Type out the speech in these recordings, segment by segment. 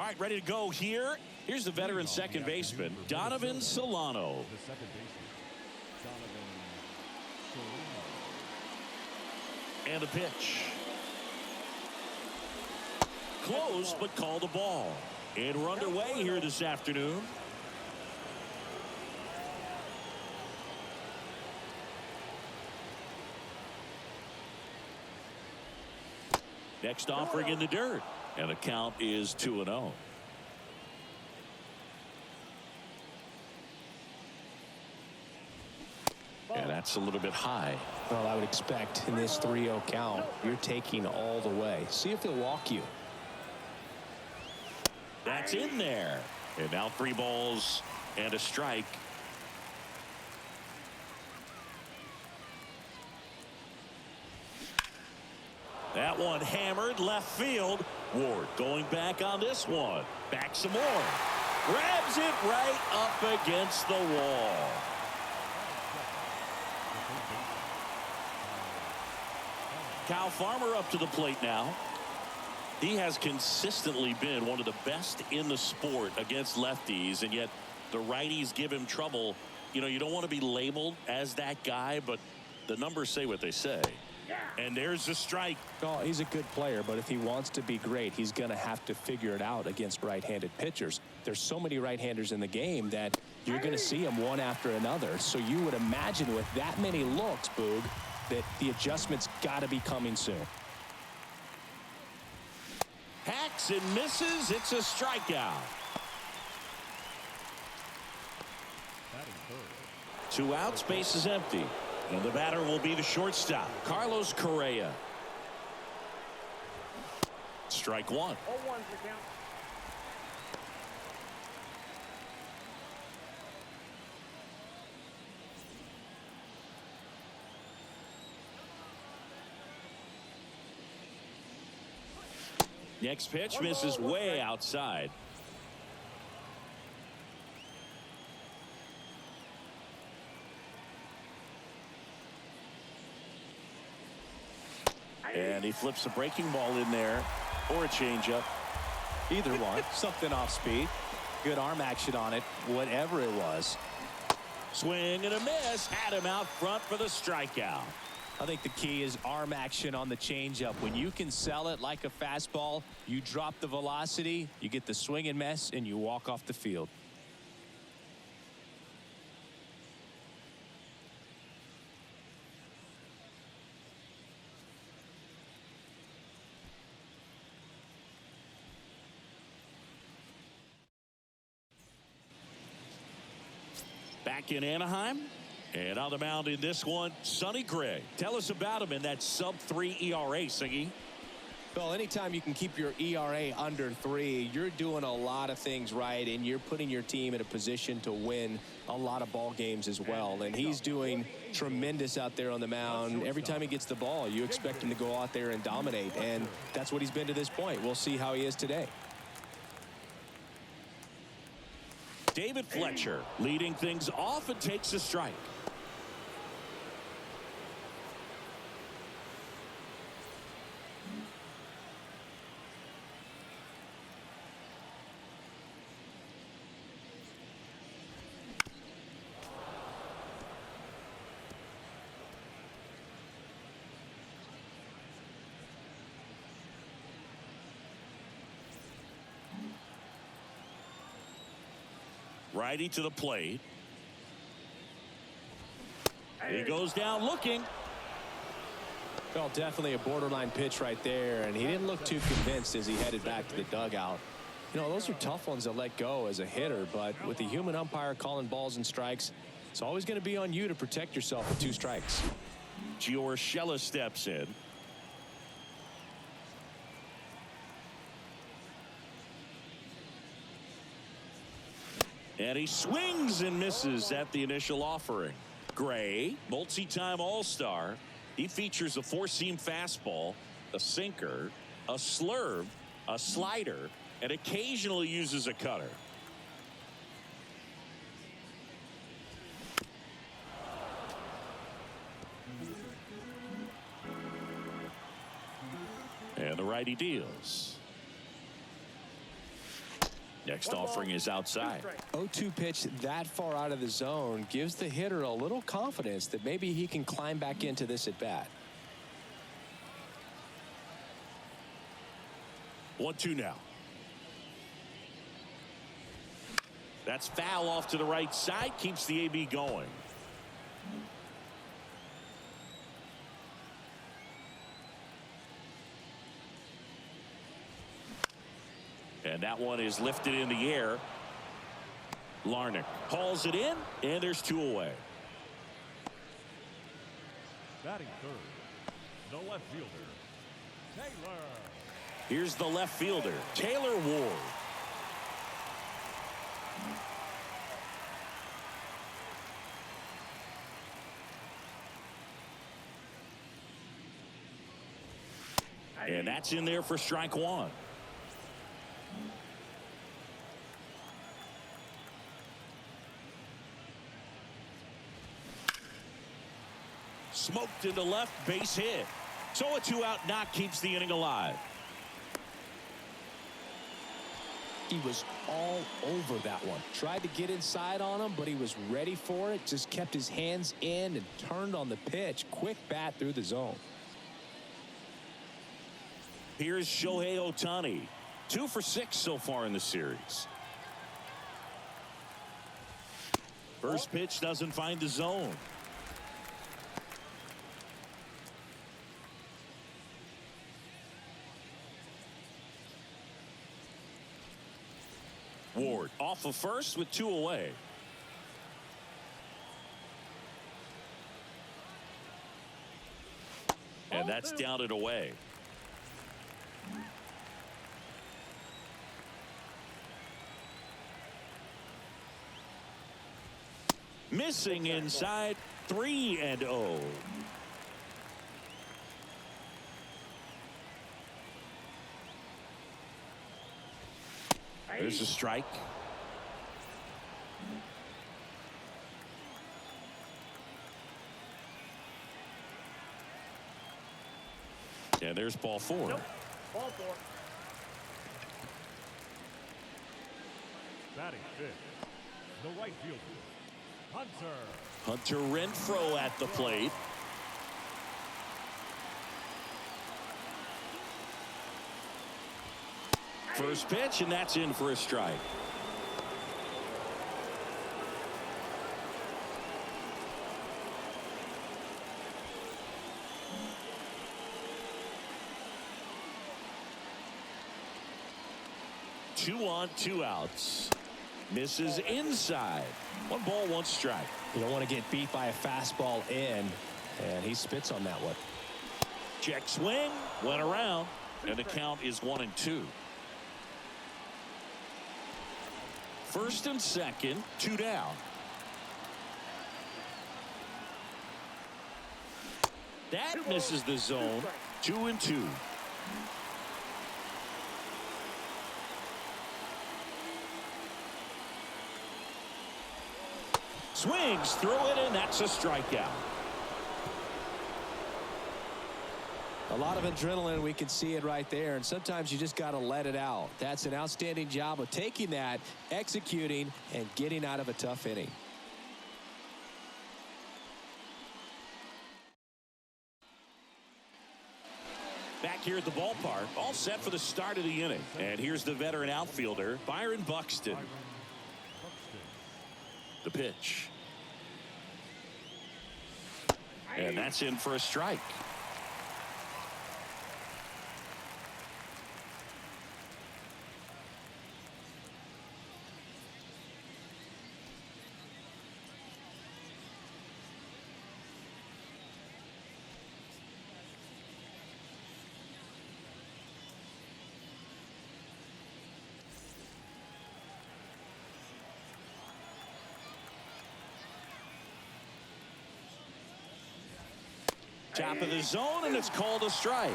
right, ready to go here. Here's the veteran second baseman, Donovan Solano. And a pitch. Close, but called a ball. And we're underway here this afternoon. Next offering in the dirt. And the count is 2-0. And that's a little bit high. Well, I would expect in this 3-0 count, you're taking all the way. See if he'll walk you. That's in there. And now 3 balls and a strike. That one hammered left field. Ward going back on this one. Back some more. Grabs it right up against the wall. Kyle Farmer up to the plate now. He has consistently been one of the best in the sport against lefties, and yet the righties give him trouble. You know, you don't want to be labeled as that guy, but the numbers say what they say. And there's the strike. Oh, he's a good player, but if he wants to be great, he's going to have to figure it out against right-handed pitchers. There's so many right-handers in the game that you're going to see them one after another. So you would imagine with that many looks, Boog, that the adjustment's got to be coming soon. Hacks and misses. It's a strikeout. 2 outs, base is empty. And the batter will be the shortstop, Carlos Correa. Strike 1. 0-1 for count. Next pitch misses way outside. And he flips a breaking ball in there, or a changeup. Either one. Something off speed. Good arm action on it, whatever it was. Swing and a miss. Had him out front for the strikeout. I think the key is arm action on the changeup. When you can sell it like a fastball, you drop the velocity, you get the swing and miss, and you walk off the field. Back in Anaheim. And on the mound in this one, Sonny Gray. Tell us about him in that sub-3 ERA, Siggy. Well, anytime you can keep your ERA under 3, you're doing a lot of things right, and you're putting your team in a position to win a lot of ball games as well. And he's doing tremendous out there on the mound. Every time he gets the ball, you expect him to go out there and dominate, and that's what he's been to this point. We'll see how he is today. David Fletcher leading things off and takes a strike. Righty to the plate. He goes down looking. Well, definitely a borderline pitch right there, and he didn't look too convinced as he headed back to the dugout. You know, those are tough ones to let go as a hitter, but with the human umpire calling balls and strikes, it's always going to be on you to protect yourself with 2 strikes. Giorgella steps in. And he swings and misses at the initial offering. Gray, multi-time All-Star. He features a 4-seam fastball, a sinker, a slurve, a slider, and occasionally uses a cutter. And the righty deals. Next offering is outside. 0-2 pitch that far out of the zone gives the hitter a little confidence that maybe he can climb back into this at bat. 1-2 now. That's foul off to the right side. Keeps the AB going. And that one is lifted in the air. Larnach hauls it in, and there's 2 away. Batting third, the left fielder, Taylor. Here's the left fielder, Taylor Ward. And that's in there for strike 1. Smoked into left, base hit. So a 2-out knock keeps the inning alive. He was all over that one. Tried to get inside on him, but he was ready for it. Just kept his hands in and turned on the pitch. Quick bat through the zone. Here's Shohei Ohtani. 2 for 6 so far in the series. First pitch doesn't find the zone. Ward off of first with 2 away. And that's down and away. Missing inside, 3-0. There's a strike. And there's ball 4. Nope. Ball 4. Batting fifth, the right fielder, Hunter Renfroe at the plate. First pitch, and that's in for a strike. Two on, 2 outs. Misses inside. 1 ball, 1 strike. You don't want to get beat by a fastball in, and he spits on that one. Check swing, went around, and the count is 1-2. First and second, 2 down. That misses the zone. 2-2. Swings through it, and that's a strikeout. A lot of adrenaline, we can see it right there, and sometimes you just got to let it out. That's an outstanding job of taking that, executing, and getting out of a tough inning. Back here at the ballpark, all set for the start of the inning. And here's the veteran outfielder, Byron Buxton. The pitch. And that's in for a strike. Top of the zone, and it's called a strike.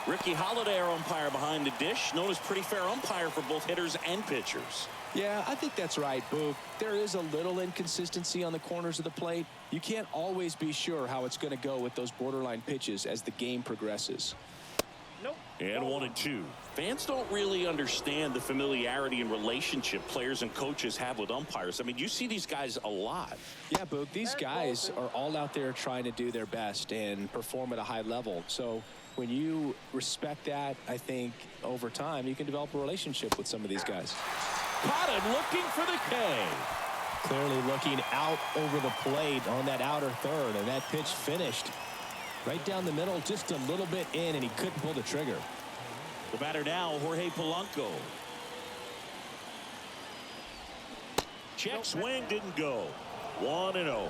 Ricky Holiday, our umpire behind the dish, known as pretty fair umpire for both hitters and pitchers. Yeah, I think that's right, Boog. There is a little inconsistency on the corners of the plate. You can't always be sure how it's going to go with those borderline pitches as the game progresses. And 1-2. Fans don't really understand the familiarity and relationship players and coaches have with umpires. I mean, you see these guys a lot. Yeah, Boog, these guys are all out there trying to do their best and perform at a high level. So when you respect that, I think over time you can develop a relationship with some of these guys. Caught him looking for the K. Clearly looking out over the plate on that outer third, and that pitch finished right down the middle, just a little bit in, and he couldn't pull the trigger. The batter now, Jorge Polanco. Check swing, didn't go. 1-0.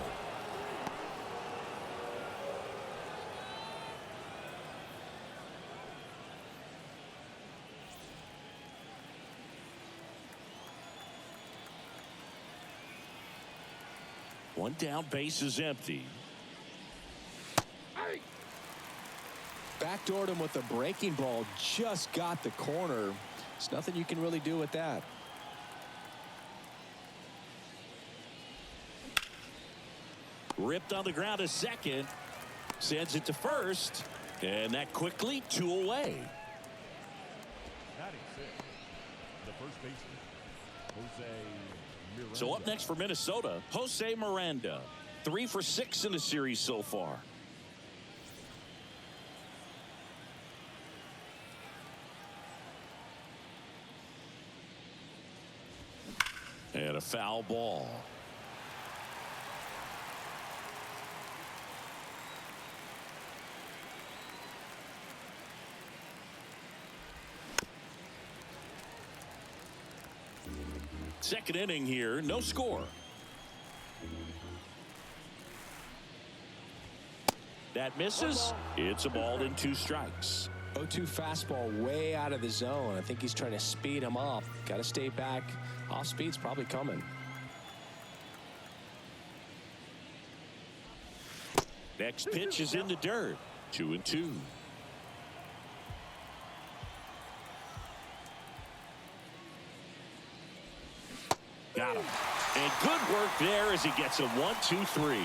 One down, base is empty. Backdoored him with a breaking ball, just got the corner. There's nothing you can really do with that. Ripped on the ground to second. Sends it to first. And that quickly 2 away. Batting sixth, the first baseman, Jose Miranda. So up next for Minnesota, Jose Miranda. 3 for 6 in the series so far. And a foul ball. Second inning here, no score. That misses. It's a ball and 2 strikes. 0-2 fastball way out of the zone. I think he's trying to speed him up. Got to stay back. Off speed's probably coming. Next pitch is in the dirt. 2-2. Got him. And good work there as he gets a 1-2-3.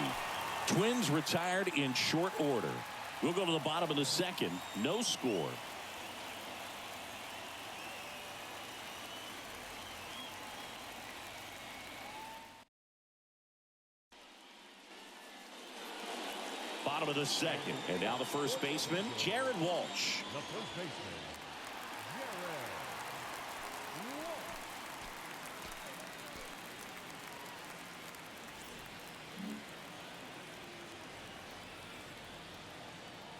Twins retired in short order. We'll go to the bottom of the second. No score. Bottom of the second. And now the first baseman, Jared Walsh. The first baseman, Jared Walsh.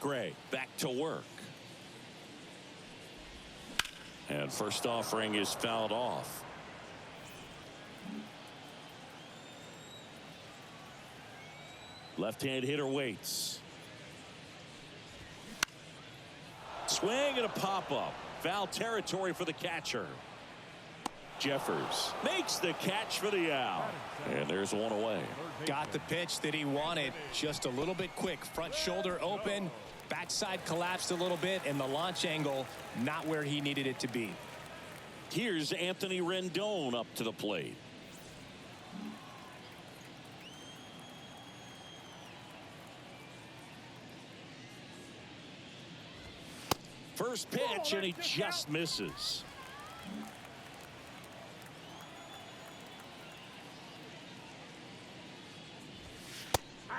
Gray back to work. And first offering is fouled off. Left-hand hitter waits. Swing and a pop-up. Foul territory for the catcher. Jeffers makes the catch for the out. And there's one away. Got the pitch that he wanted. Just a little bit quick. Front shoulder open. Backside collapsed a little bit. And the launch angle not where he needed it to be. Here's Anthony Rendon up to the plate. First pitch, and he just misses.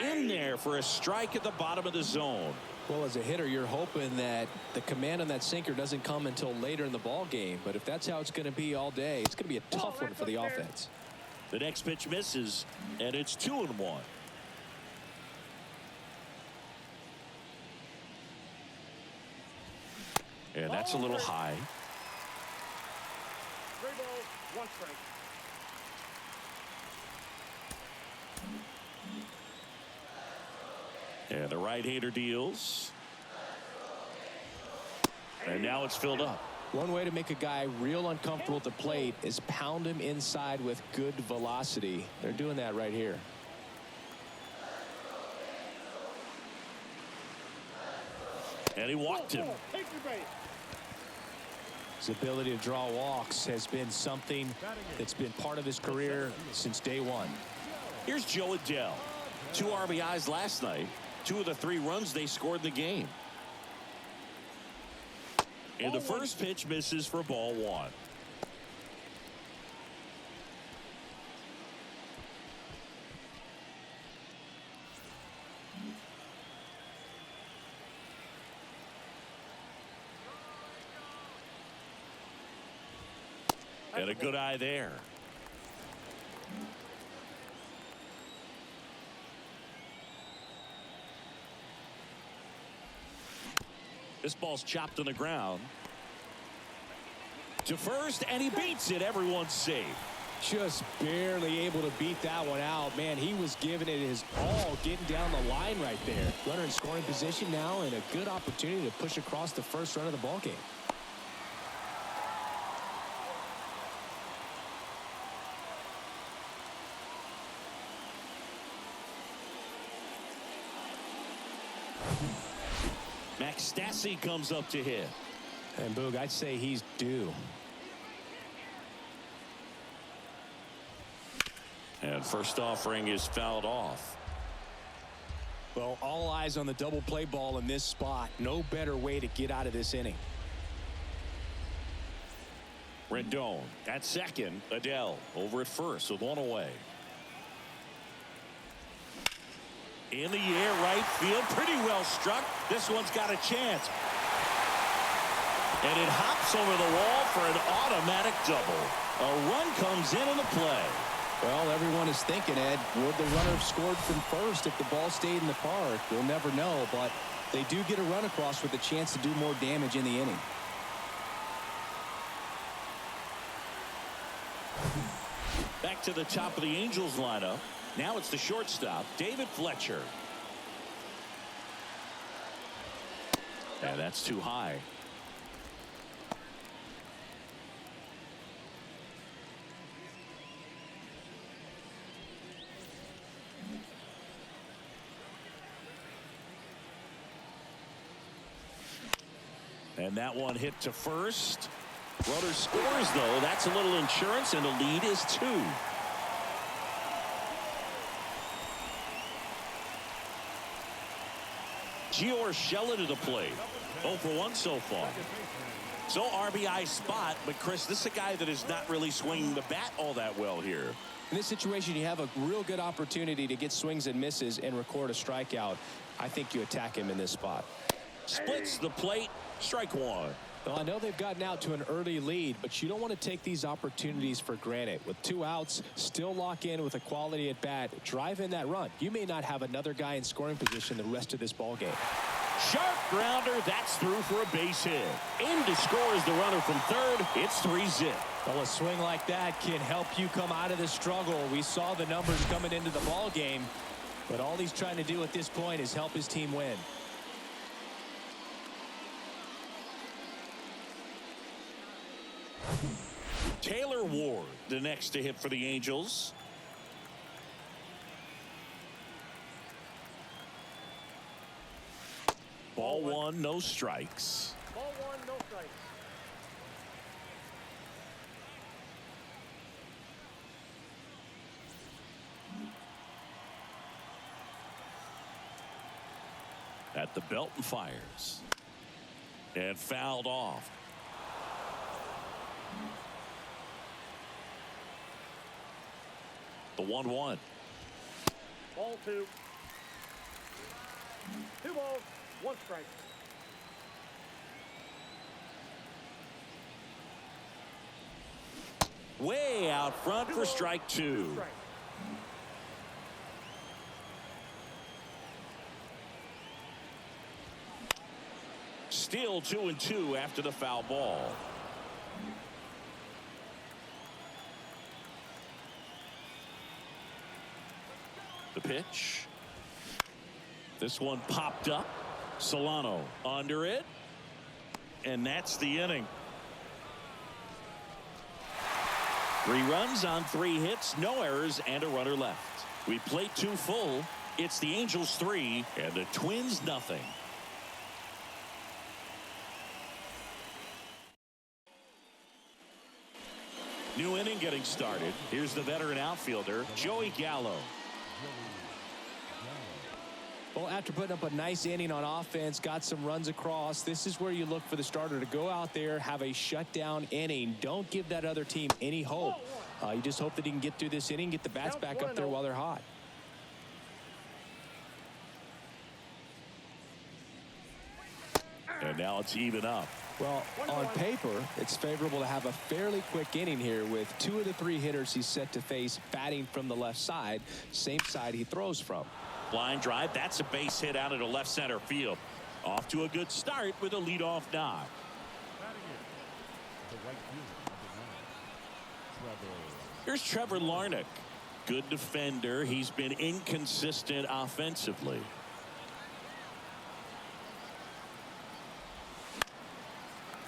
In there for a strike at the bottom of the zone. Well, as a hitter, you're hoping that the command on that sinker doesn't come until later in the ball game. But if that's how it's going to be all day, it's going to be a tough one for the offense. The next pitch misses, and it's 2-1. And that's a little high. 3 balls, 1 strike. And the right-hander deals. And now it's filled up. One way to make a guy real uncomfortable at the plate is pound him inside with good velocity. They're doing that right here. And he walked him. Take your base. His ability to draw walks has been something that's been part of his career since day one. Here's Joe Adell. 2 RBIs last night. 2 of the 3 runs they scored in the game. And the first pitch misses for ball one. And a good eye there. This ball's chopped on the ground. To first, and he beats it. Everyone's safe. Just barely able to beat that one out. Man, he was giving it his all, getting down the line right there. Runner in scoring position now, and a good opportunity to push across the first run of the ball game. Max Stassi comes up to hit. And Boog, I'd say he's due. And first offering is fouled off. Well, all eyes on the double play ball in this spot. No better way to get out of this inning. Rendon at second. Adele over at first with one away. In the air, right field, pretty well struck. This one's got a chance. And it hops over the wall for an automatic double. A run comes in the play. Well, everyone is thinking, Ed, would the runner have scored from first if the ball stayed in the park? We'll never know, but they do get a run across with a chance to do more damage in the inning. Back to the top of the Angels lineup. Now it's the shortstop, David Fletcher. And that's too high. And that one hit to first. Runner scores, though. That's a little insurance, and the lead is 2. Gio Urshela to the plate. 0 for 1 so far. So RBI spot, but Chris, this is a guy that is not really swinging the bat all that well here. In this situation, you have a real good opportunity to get swings and misses and record a strikeout. I think you attack him in this spot. Splits the plate. Strike one. Well, I know they've gotten out to an early lead, but you don't want to take these opportunities for granted. With 2 outs, still lock in with a quality at bat, drive in that run. You may not have another guy in scoring position the rest of this ball game. Sharp grounder. That's through for a base hit. In to score is the runner from third. It's 3-0. Well, a swing like that can help you come out of the struggle. We saw the numbers coming into the ball game, but all he's trying to do at this point is help his team win. Taylor Ward, the next to hit for the Angels. Ball one, no strikes. Ball 1, no strikes. At the belt and fires. And fouled off. The 1-1. Ball 2. 2 balls, 1 strike. Way out front for strike 2. Strike. Still 2-2 after the foul ball. The pitch. This one popped up. Solano under it. And that's the inning. 3 runs on 3 hits, no errors, and a runner left. We played 2 full. It's the Angels 3 and the Twins nothing. New inning getting started. Here's the veteran outfielder, Joey Gallo. Well, Well, after putting up a nice inning on offense, got some runs across, this is where you look for the starter to go out there, have a shutdown inning. Don't give that other team any hope. You just hope that he can get through this inning, get the bats back up there while they're hot. And now it's even up. Well, on paper, it's favorable to have a fairly quick inning here with 2 of the 3 hitters he's set to face batting from the left side, same side he throws from. Line drive. That's a base hit out into left center field. Off to a good start with a leadoff knock. Here's Trevor Larnach. Good defender. He's been inconsistent offensively.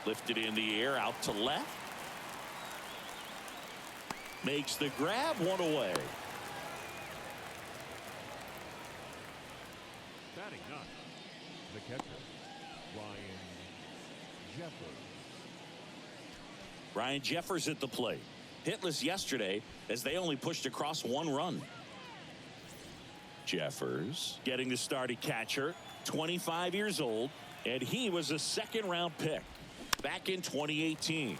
Lifted in the air out to left. Makes the grab, 1 away. Batting up, the catcher, Ryan Jeffers. Ryan Jeffers at the plate. Hitless yesterday as they only pushed across 1 run. Jeffers getting the start at catcher, 25 years old, and he was a 2nd-round pick back in 2018.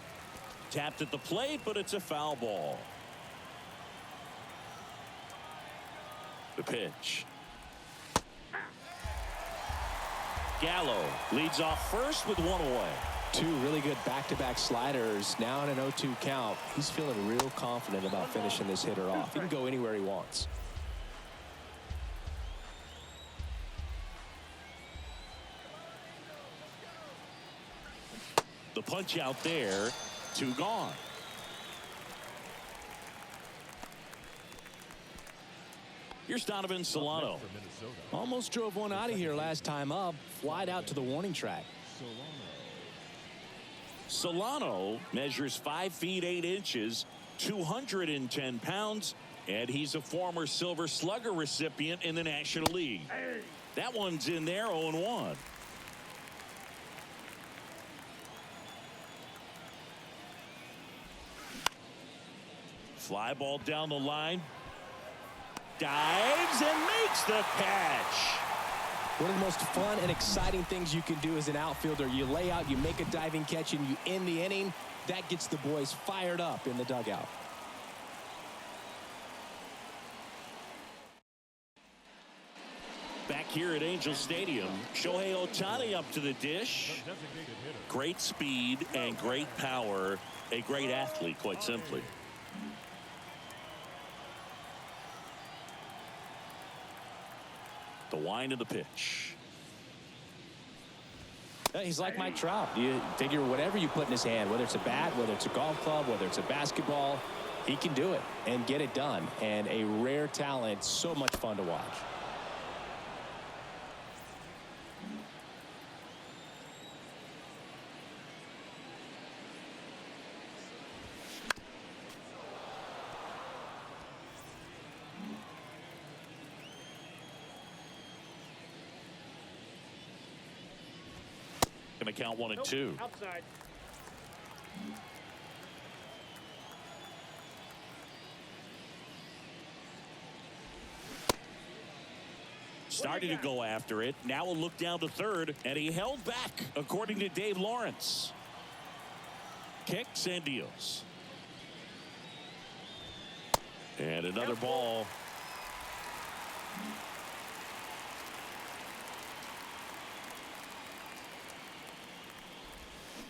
Tapped at the plate, but it's a foul ball. The pitch. Gallo leads off first with 1 away. 2 really good back-to-back sliders. Now in an 0-2 count. He's feeling real confident about finishing this hitter off. He can go anywhere he wants. The punch out there, 2 gone. Here's Donovan Solano. Almost drove one out of here last time up. Flied out to the warning track. Solano measures 5 feet 8 inches, 210 pounds, and he's a former Silver Slugger recipient in the National League. That one's in there, 0-1. Fly ball down the line. Dives and makes the catch. One of the most fun and exciting things you can do as an outfielder. You lay out, you make a diving catch, and you end the inning. That gets the boys fired up in the dugout. Back here at Angel Stadium, Shohei Ohtani up to the dish. Great speed and great power. A great athlete, quite simply. The wind of the pitch. He's like Mike Trout. You figure whatever you put in his hand, whether it's a bat, whether it's a golf club, whether it's a basketball, he can do it and get it done. And a rare talent, so much fun to watch. Going to count 1-2. Outside. Starting to go after it. Now a look down to third, and he held back, according to Dave Lawrence. Kicks and deals. And another ball.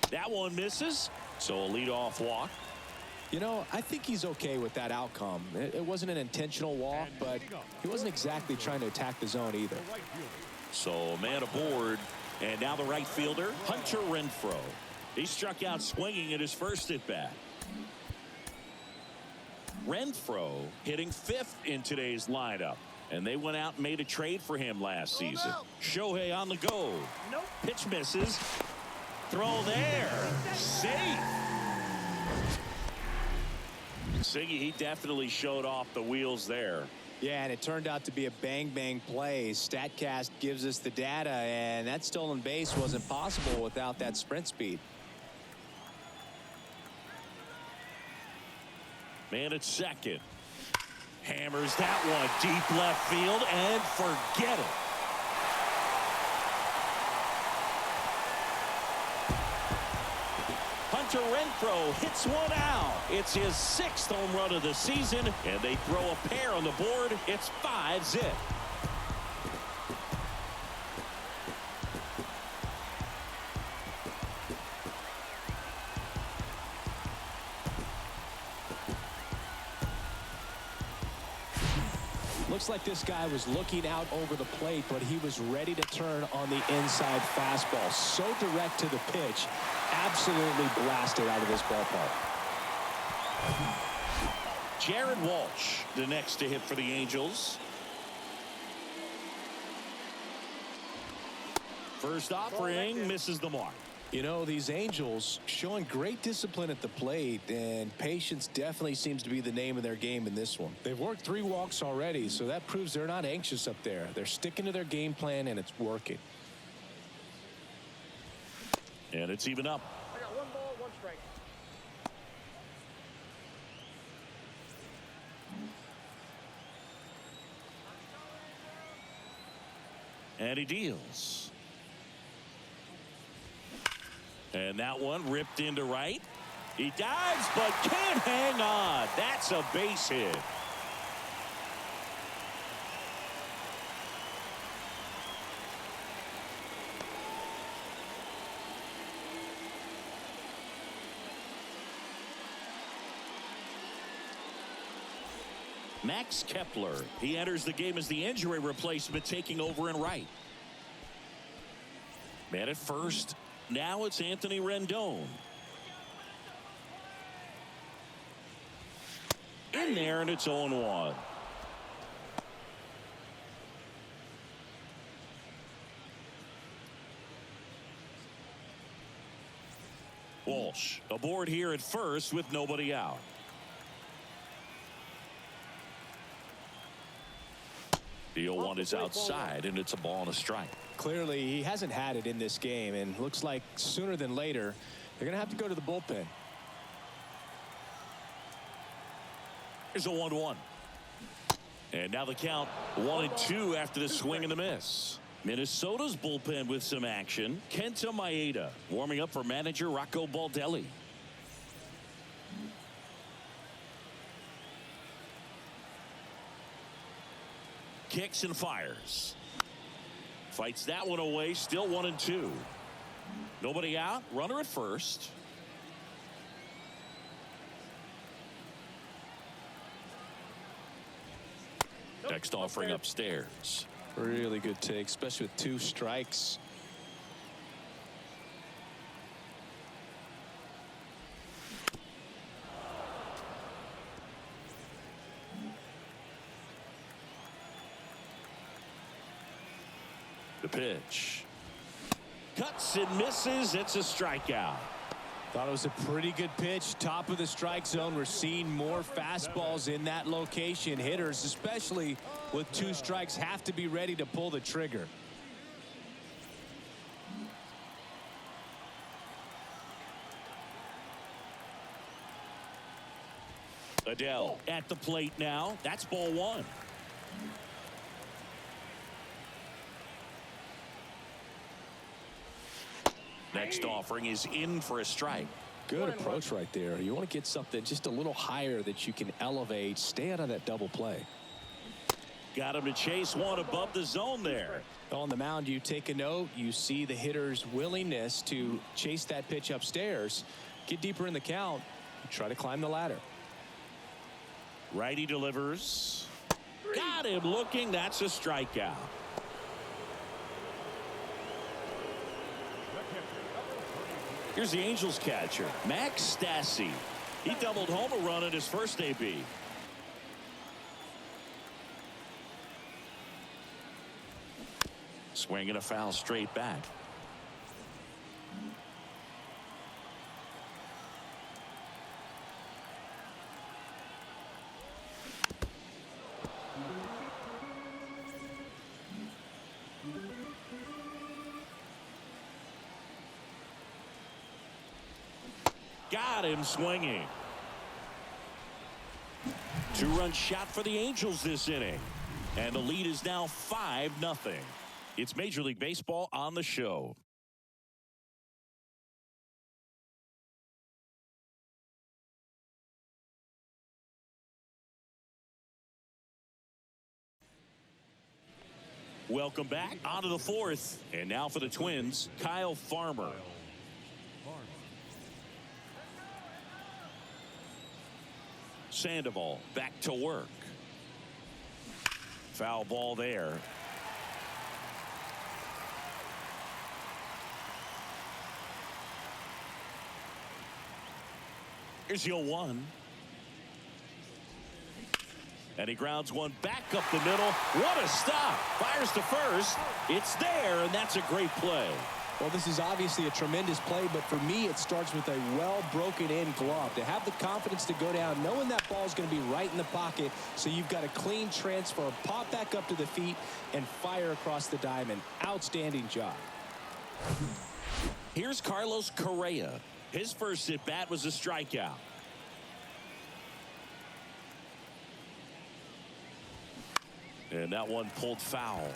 That one misses, so a leadoff walk. You know, I think he's okay with that outcome. It wasn't an intentional walk, but he wasn't exactly trying to attack the zone either. So man aboard, and now the right fielder, Hunter Renfroe. He struck out swinging at his first at bat. Renfroe hitting 5th in today's lineup, and they went out and made a trade for him last season. Shohei on the go. Pitch misses. Throw there. Safe. Siggy, he definitely showed off the wheels there. Yeah, and it turned out to be a bang-bang play. StatCast gives us the data, and that stolen base wasn't possible without that sprint speed. Man at second. Hammers that one deep left field, and forget it. Hunter Renfroe hits one out. It's his 6th home run of the season, and they throw a pair on the board. It's 5-zip. Looks like this guy was looking out over the plate, but he was ready to turn on the inside fastball. So direct to the pitch. Absolutely blasted out of this ballpark. Jared Walsh, the next to hit for the Angels. First offering misses the mark. You know, these Angels showing great discipline at the plate, and patience definitely seems to be the name of their game in this one. They've worked 3 walks already, so that proves they're not anxious up there. They're sticking to their game plan, and it's working. And it's even up. I got 1 ball, 1 strike. And he deals. And that one ripped into right. He dives, but can't hang on. That's a base hit. Max Kepler. He enters the game as the injury replacement, taking over in right. Man at first. Now it's Anthony Rendon. In there, and it's 0-1. Walsh aboard here at first with nobody out. The 0-1 is outside, and it's a ball and a strike. Clearly, he hasn't had it in this game, and looks like sooner than later, they're going to have to go to the bullpen. Here's a 1-1. And now the count 1-2 after the swing and the miss. Minnesota's bullpen with some action. Kenta Maeda warming up for manager Rocco Baldelli. Kicks and fires. Fights that one away. Still 1-2. Nobody out. Runner at first. Next offering upstairs. Really good take, especially with 2 strikes. The pitch. Cuts and misses. It's a strikeout. Thought it was a pretty good pitch. Top of the strike zone. We're seeing more fastballs in that location. Hitters, especially with 2 strikes, have to be ready to pull the trigger. Adele at the plate now. That's ball 1. Next offering is in for a strike. Good approach right there. You want to get something just a little higher that you can elevate. Stay out of that double play. Got him to chase one above the zone there. On the mound, you take a note. You see the hitter's willingness to chase that pitch upstairs. Get deeper in the count. Try to climb the ladder. Righty delivers. Got him looking. That's a strikeout. Here's the Angels catcher, Max Stassi. He doubled home a run at his first AB. Swinging a foul straight back. Got him swinging. 2-run shot for the Angels this inning. And the lead is now 5-0. It's Major League Baseball on the show. Welcome back onto the fourth. And now for the Twins, Kyle Farmer. Sandoval back to work. Foul ball there. Here's the 0-1. And he grounds one back up the middle. What a stop. Fires to first. It's there, and that's a great play. Well, this is obviously a tremendous play, but for me, it starts with a well broken in glove. To have the confidence to go down, knowing that ball is going to be right in the pocket, so you've got a clean transfer, pop back up to the feet, and fire across the diamond. Outstanding job. Here's Carlos Correa. His first at bat was a strikeout. And that one pulled foul.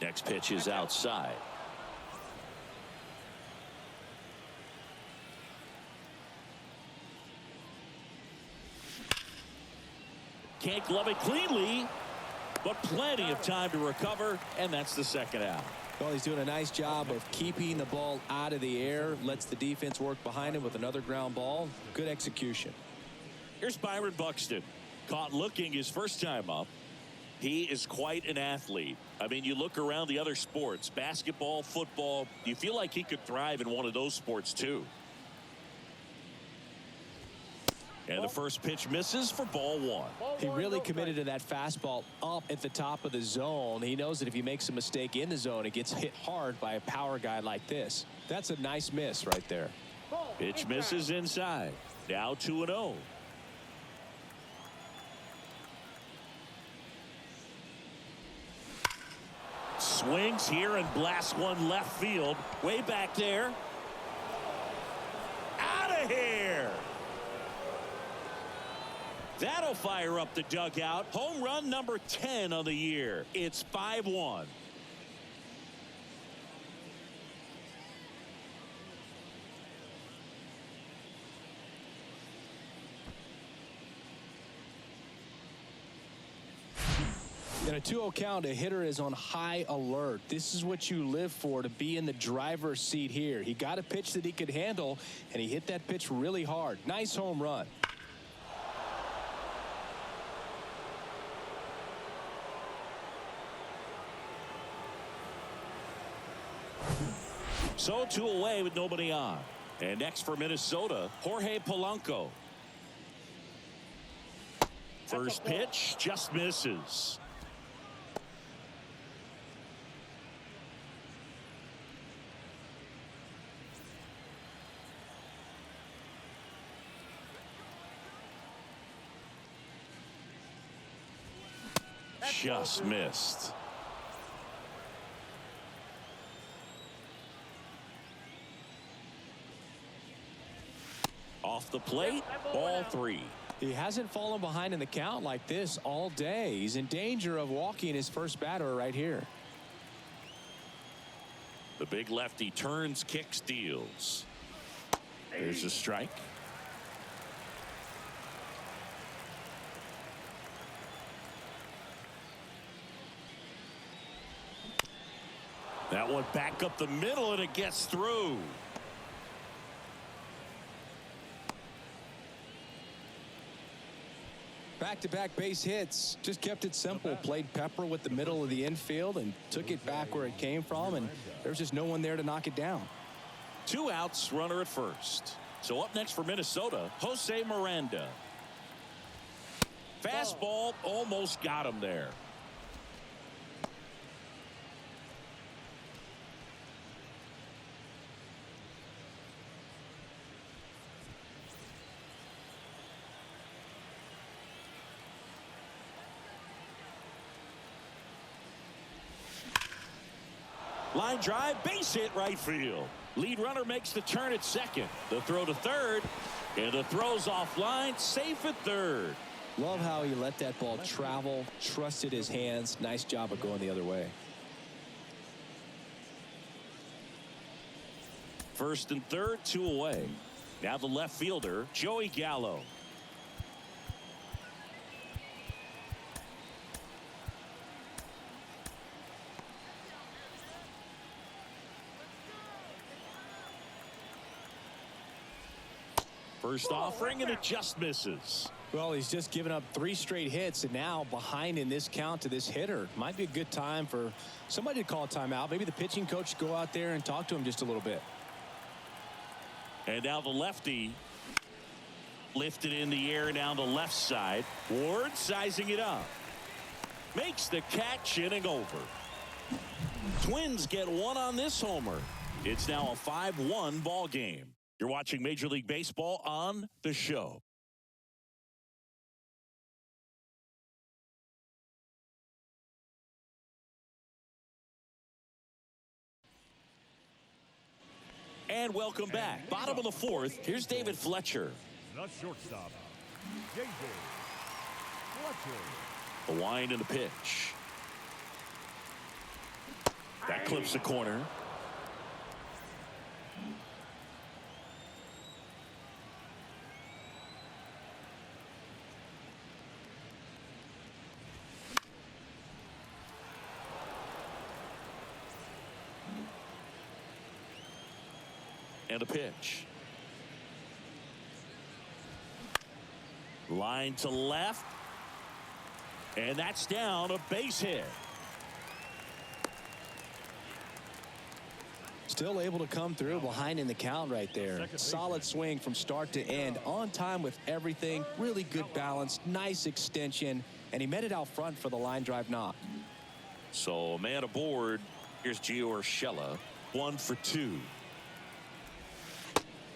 Next pitch is outside. Can't glove it cleanly, but plenty of time to recover, and that's the second out. Well, he's doing a nice job of keeping the ball out of the air, lets the defense work behind him with another ground ball. Good execution. Here's Byron Buxton, caught looking his first time up. He is quite an athlete. I mean, you look around the other sports, basketball, football, you feel like he could thrive in one of those sports too. And the first pitch misses for ball one. He really committed to that fastball up at the top of the zone. He knows that if he makes a mistake in the zone, it gets hit hard by a power guy like this. That's a nice miss right there. Pitch misses inside. Now 2-0. Swings here and blasts one left field. Way back there. Out of here. That'll fire up the dugout. Home run number 10 on the year. It's 5-1. In a 2-0 count, a hitter is on high alert. This is what you live for, to be in the driver's seat here. He got a pitch that he could handle, and he hit that pitch really hard. Nice home run. So 2 away with nobody on. And next for Minnesota, Jorge Polanco. First pitch just misses. Just missed. Off the plate, ball 3. He hasn't fallen behind in the count like this all day. He's in danger of walking his first batter right here. The big lefty turns, kicks, deals. There's a strike. That one back up the middle, and it gets through. Back-to-back base hits. Just kept it simple. Played pepper with the middle of the infield and took it back where it came from, and there's just no one there to knock it down. 2 outs, runner at first. So up next for Minnesota, Jose Miranda. Fastball almost got him there. Line drive, base hit right field. Lead runner makes the turn at second. The throw to third, and the throw's offline, safe at third. Love how he let that ball travel, trusted his hands. Nice job of going the other way. First and third, 2 away. Now the left fielder, Joey Gallo. First offering, and it just misses. Well, he's just given up 3 straight hits, and now behind in this count to this hitter. Might be a good time for somebody to call a timeout. Maybe the pitching coach go out there and talk to him just a little bit. And now the lefty lifted in the air down the left side. Ward sizing it up. Makes the catch, inning over. Twins get 1 on this homer. It's now a 5-1 ball game. You're watching Major League Baseball on The Show. And welcome back. Bottom of the 4th. Here's David Fletcher. The shortstop, David Fletcher. The wind and the pitch. That clips the corner. And a pitch. Line to left. And that's down, a base hit. Still able to come through behind in the count right there. Solid swing from start to end. On time with everything. Really good balance. Nice extension. And he met it out front for the line drive knock. So a man aboard. Here's Gio Urshela. 1 for 2.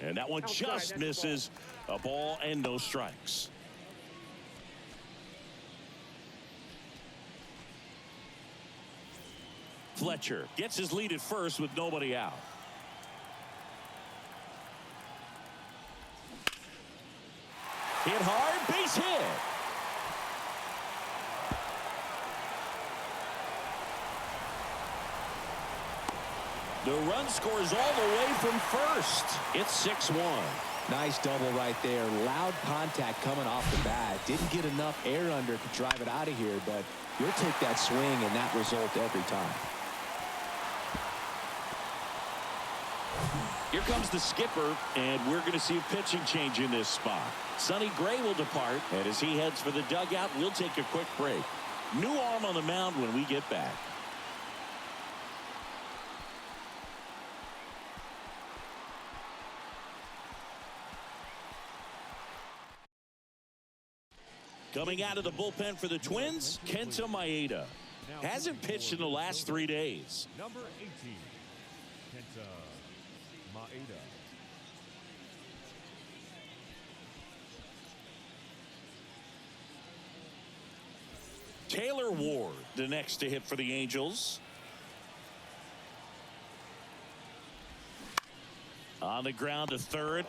And that one just misses. A ball and no strikes. Fletcher gets his lead at first with nobody out. Hit hard, base hit. The run scores all the way from first. It's 6-1. Nice double right there. Loud contact coming off the bat. Didn't get enough air under to drive it out of here, but you'll take that swing and that result every time. Here comes the skipper, and we're going to see a pitching change in this spot. Sonny Gray will depart, and as he heads for the dugout, we'll take a quick break. New arm on the mound when we get back. Coming out of the bullpen for the Twins, Kenta Maeda. Hasn't pitched in the last 3 days. Number 18, Kenta Maeda. Taylor Ward, the next to hit for the Angels. On the ground to third.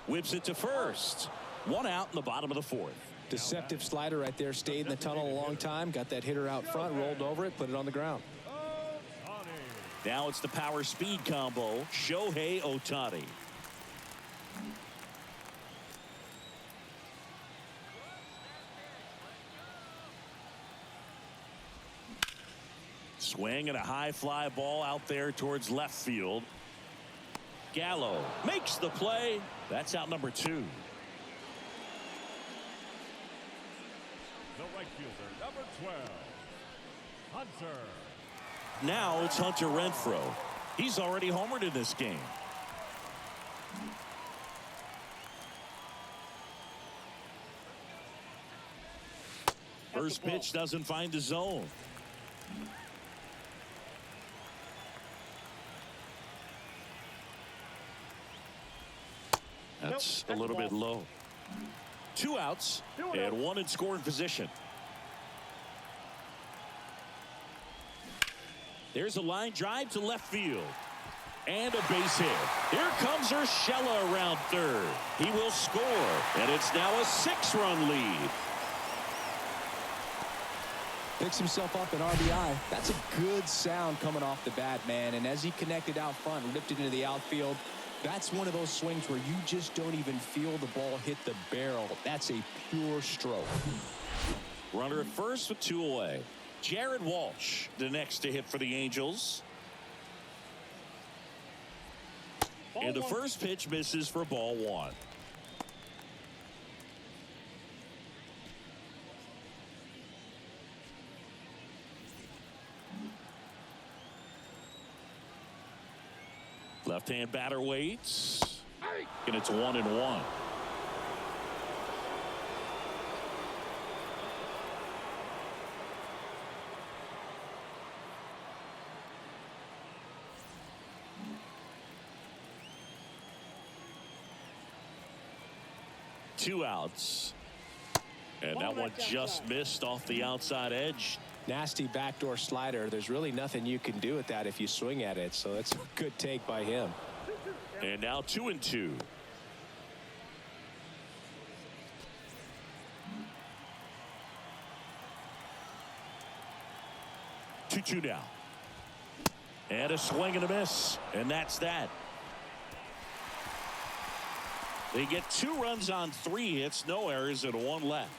Whips it to first. 1 out in the bottom of the 4th. Deceptive slider right there. Stayed in the tunnel a long time. Got that hitter out front. Rolled over it. Put it on the ground. Now it's the power speed combo. Shohei Ohtani. Swing and a high fly ball out there towards left field. Gallo makes the play. That's out number 2. The right fielder, number 12, Hunter. Now it's Hunter Renfroe. He's already homered in this game. First pitch doesn't find the zone. That's a little bit low. 2 outs and 1 in scoring position. There's a line drive to left field. And a base hit. Here comes Urshela around third. He will score, and it's now a 6-run lead. Picks himself up an RBI. That's a good sound coming off the bat, man. And as he connected out front, ripped it into the outfield, that's one of those swings where you just don't even feel the ball hit the barrel. That's a pure stroke. Runner at first with 2 away. Jared Walsh, the next to hit for the Angels. And the first pitch misses for ball 1. Left-hand batter waits. And it's 1-1. Two outs. And that one just missed off the outside edge. Nasty backdoor slider. There's really nothing you can do with that if you swing at it. So that's a good take by him. And now 2-2. Two now. And a swing and a miss. And that's that. They get 2 runs on 3 hits, no errors, and 1 left.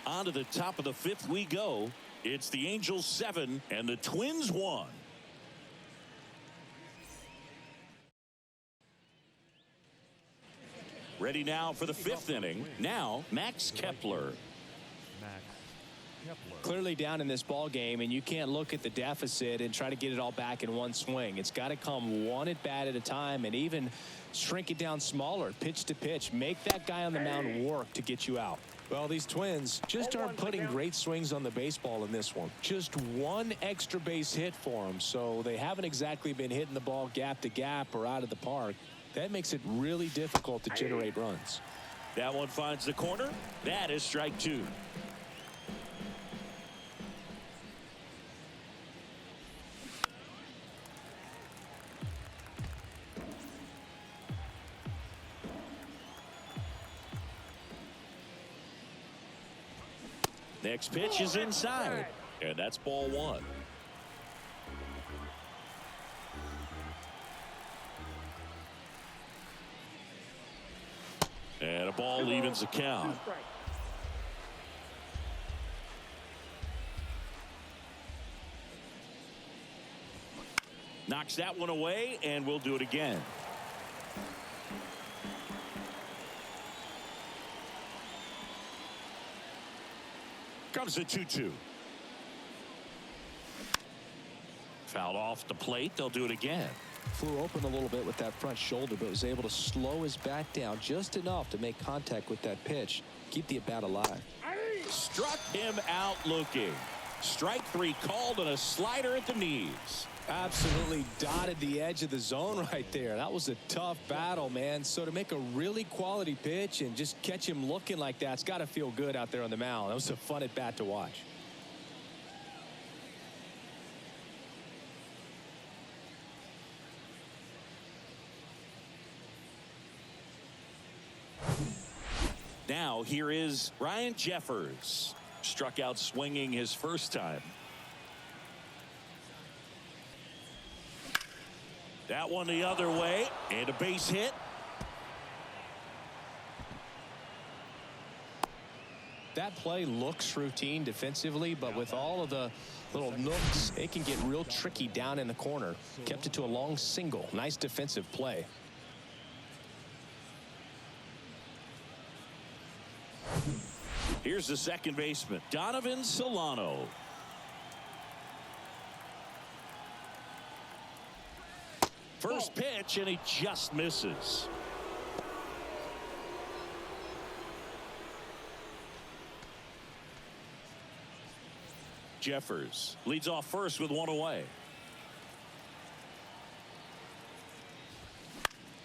On to the top of the 5th we go. It's the Angels 7 and the Twins 1. Ready now for the 5th inning. Now Max Kepler. Clearly down in this ball game, and you can't look at the deficit and try to get it all back in one swing. It's got to come one at bat at a time, and even shrink it down smaller, pitch to pitch. Make that guy on the mound work to get you out. Well, these Twins just aren't putting great swings on the baseball in this one. Just 1 extra base hit for them, so they haven't exactly been hitting the ball gap to gap or out of the park. That makes it really difficult to generate runs. That one finds the corner. That is strike 2. Next pitch is inside, and that's ball 1. And a ball evens the count. Knocks that one away, and we'll do it again. Comes the 2-2. Fouled off the plate. They'll do it again. Flew open a little bit with that front shoulder, but was able to slow his bat down just enough to make contact with that pitch. Keep the at-bat alive. Struck him out looking. Strike 3 called on a slider at the knees. Absolutely dotted the edge of the zone right there. That was a tough battle, man. So to make a really quality pitch and just catch him looking like that, it's got to feel good out there on the mound. That was a fun at bat to watch. Now here is Ryan Jeffers. Struck out swinging his first time. That one the other way, and a base hit. That play looks routine defensively, but with all of the little nooks, it can get real tricky down in the corner. Kept it to a long single. Nice defensive play. Here's the second baseman, Donovan Solano. First pitch, and he just misses. Jeffers leads off first with 1 away.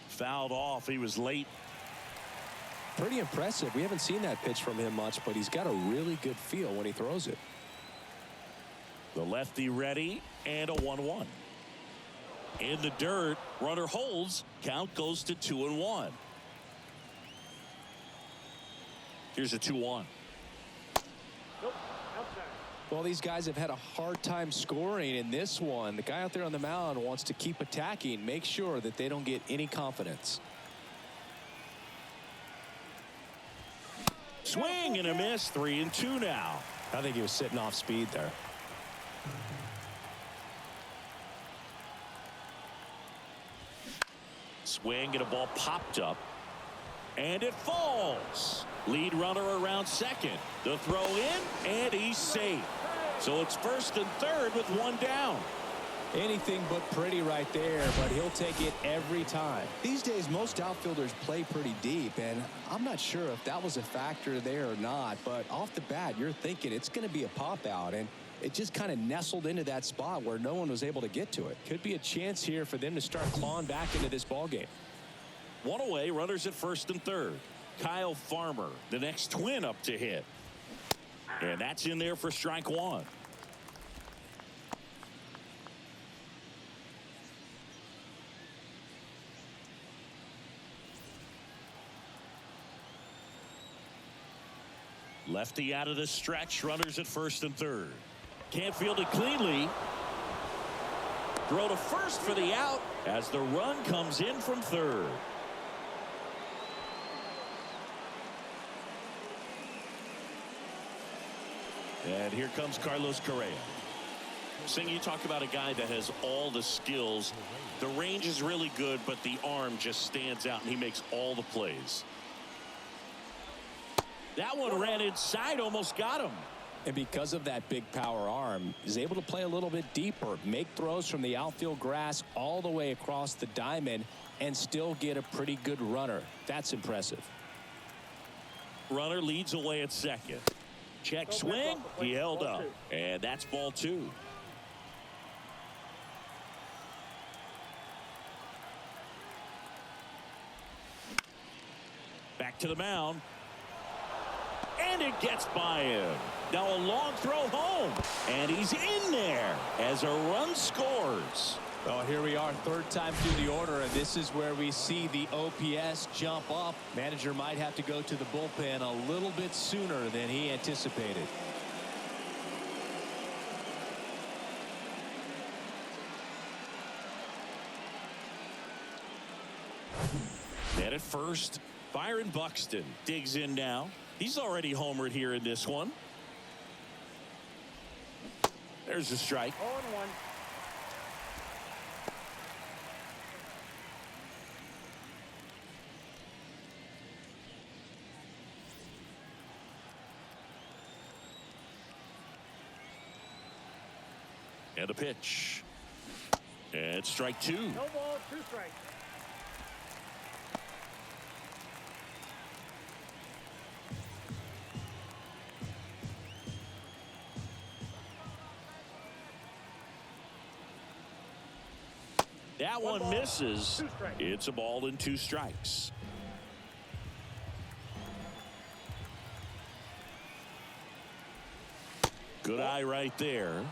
Fouled off. He was late. Pretty impressive. We haven't seen that pitch from him much, but he's got a really good feel when he throws it. The lefty ready, and a 1-1. In the dirt, runner holds. Count goes to 2-1. Here's a 2-1. Nope, outside. Well, these guys have had a hard time scoring in this one. The guy out there on the mound wants to keep attacking, make sure that they don't get any confidence. Swing and a miss. 3-2 now. I think he was sitting off speed there. Swing and a ball popped up. And it falls. Lead runner around second. The throw in, and he's safe. So it's first and third with one down. Anything but pretty right there, but he'll take it every time. These days, most outfielders play pretty deep, and I'm not sure if that was a factor there or not, but off the bat, you're thinking it's going to be a pop out, and it just kind of nestled into that spot where no one was able to get to it. Could be a chance here for them to start clawing back into this ball game. One away, runners at first and third. Kyle Farmer, the next twin up to hit. And that's in there for strike one. Lefty out of the stretch, runners at first and third. Can't field it cleanly. Throw to first for the out as the run comes in from third. And here comes Carlos Correa. Sing, you talk about a guy that has all the skills. The range is really good, but the arm just stands out, and he makes all the plays. That one ran inside, almost got him. And because of that big power arm, he's able to play a little bit deeper, make throws from the outfield grass all the way across the diamond, and still get a pretty good runner. That's impressive. Runner leads away at second. Check swing. He held up. And that's ball two. Back to the mound. And it gets by him. Now a long throw home. And he's in there as a run scores. Well, here we are, third time through the order, and this is where we see the OPS jump up. Manager might have to go to the bullpen a little bit sooner than he anticipated. And at first, Byron Buxton digs in now. He's already homered here in this one. There's a strike. 0-1. And a pitch. And strike two. No ball, 2 strikes. That one misses. 2 strikes. It's a ball and 2 strikes. Good eye right there.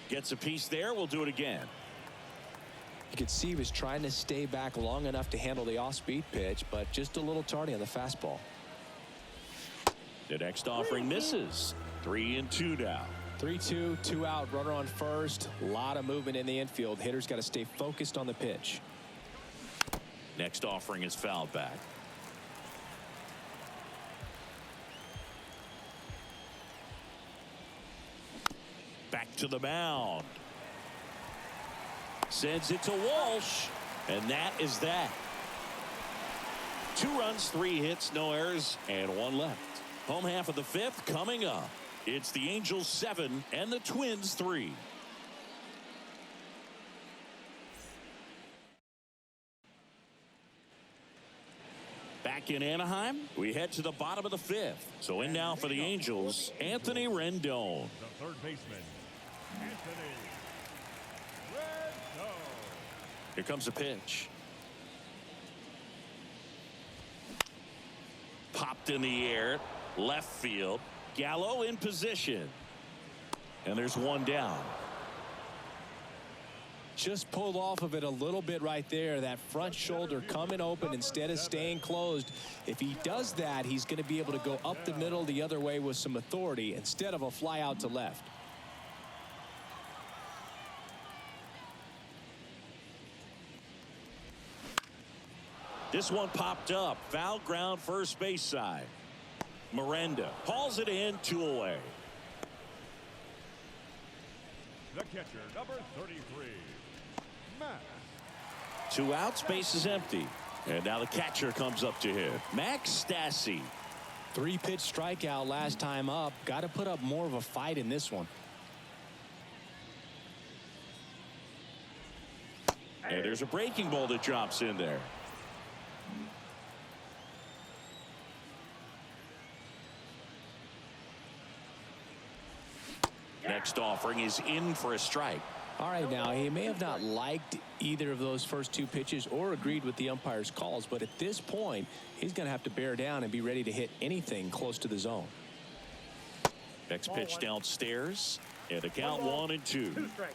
Gets a piece there. We'll do it again. You could see he was trying to stay back long enough to handle the off-speed pitch, but just a little tardy on the fastball. The next offering misses. 3-2 now. 3-2, 2 out, runner on first. A lot of movement in the infield. Hitter's got to stay focused on the pitch. Next offering is fouled back. Back to the mound. Sends it to Walsh. And that is that. 2 runs, 3 hits, no errors, and 1 left. Home half of the 5th coming up. It's the Angels 7 and the Twins 3. Back in Anaheim, we head to the bottom of the 5th. So in now for the Angels, Anthony Rendon. The third baseman, Anthony Rendon. Here comes a pitch. Popped Knocked in the air. Left field. Gallo in position. And there's one down. Just pulled off of it a little bit right there. That front shoulder coming open instead of staying closed. If he does that, he's going to be able to go up the middle the other way with some authority instead of a fly out to left. This one popped up. Foul ground, first base side. Miranda hauls it in, 2 away. The catcher, number 33, Matt. 2 outs, base is empty. And now the catcher comes up to hit. Max Stassi. 3-pitch strikeout last time up. Got to put up more of a fight in this one. And there's a breaking ball that drops in there. Next offering is in for a strike. All right, now he may have not liked either of those first 2 pitches or agreed with the umpire's calls, but at this point he's going to have to bear down and be ready to hit anything close to the zone. Next pitch downstairs, and a count 1-2. 2 strikes.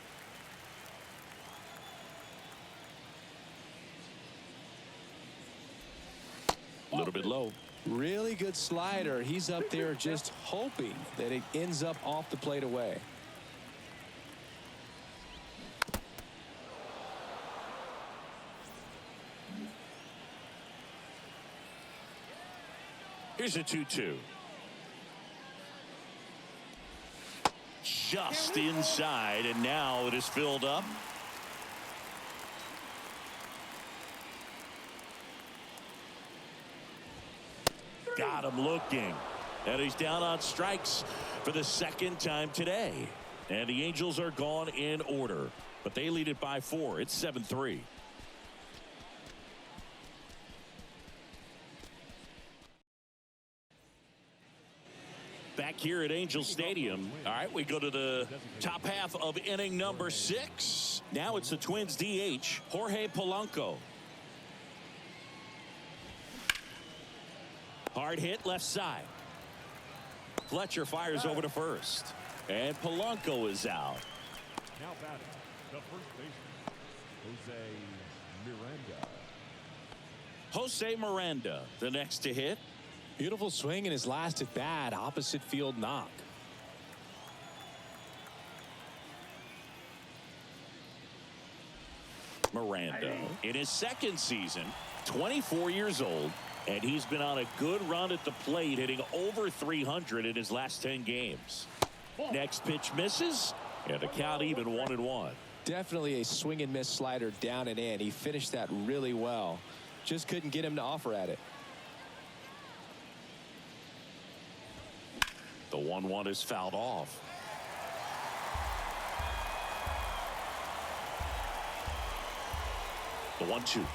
A little bit low. Really good slider. He's up there just hoping that it ends up off the plate away. Here's a 2-2. Just inside, and now it is filled up. Got him looking. And he's down on strikes for the 2nd time today. And the Angels are gone in order. But they lead it by 4. It's 7-3. Back here at Angel Stadium. All right, we go to the top half of inning number 6. Now it's the Twins DH, Jorge Polanco. Hard hit left side. Fletcher fires over to first. And Polanco is out. Now batting, the first baseman, Jose Miranda, the next to hit. Beautiful swing in his last at bat. Opposite field knock. Miranda in his 2nd season, 24 years old, and he's been on a good run at the plate, hitting over 300 in his last 10 games. Next pitch misses, and the count even 1-1. Definitely a swing and miss slider down and in. He finished that really well. Just couldn't get him to offer at it. The 1-1 is fouled off. The 1-2.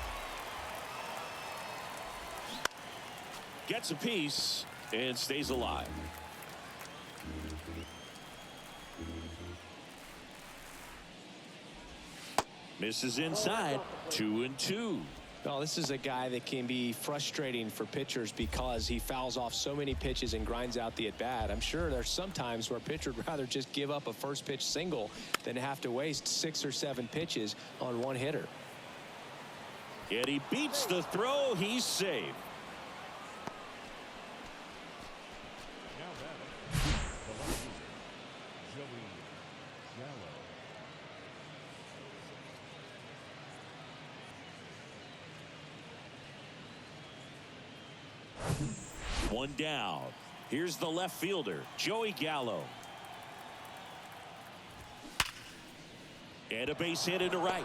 Gets a piece and stays alive. Misses inside. 2-2. Well, this is a guy that can be frustrating for pitchers because he fouls off so many pitches and grinds out the at bat. I'm sure there's some times where a pitcher would rather just give up a first pitch single than have to waste 6 or 7 pitches on one hitter. And he beats the throw. He's safe. Now batting, the left fielder, Joey Gallo. One down. Here's the left fielder, Joey Gallo. And a base hit into right.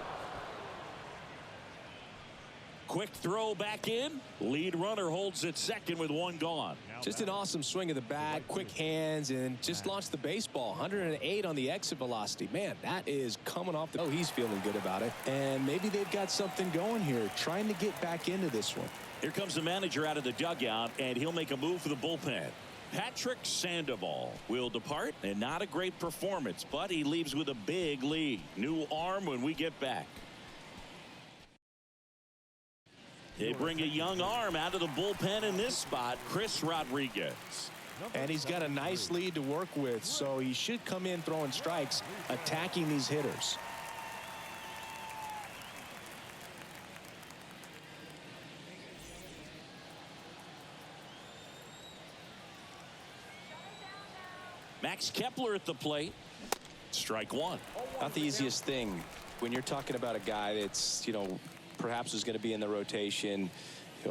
Quick throw back in. Lead runner holds at second with 1 gone. Just an awesome swing of the bat, quick hands, and just launched the baseball. 108 on the exit velocity. Man, that is coming off the... Oh, he's feeling good about it. And maybe they've got something going here, trying to get back into this one. Here comes the manager out of the dugout, and he'll make a move for the bullpen. Patrick Sandoval will depart, and not a great performance, but he leaves with a big lead. New arm when we get back. They bring a young arm out of the bullpen in this spot, Chris Rodriguez. And he's got a nice lead to work with, so he should come in throwing strikes, attacking these hitters. Max Kepler at the plate. Strike one. Not the easiest thing when you're talking about a guy that's, perhaps is going to be in the rotation,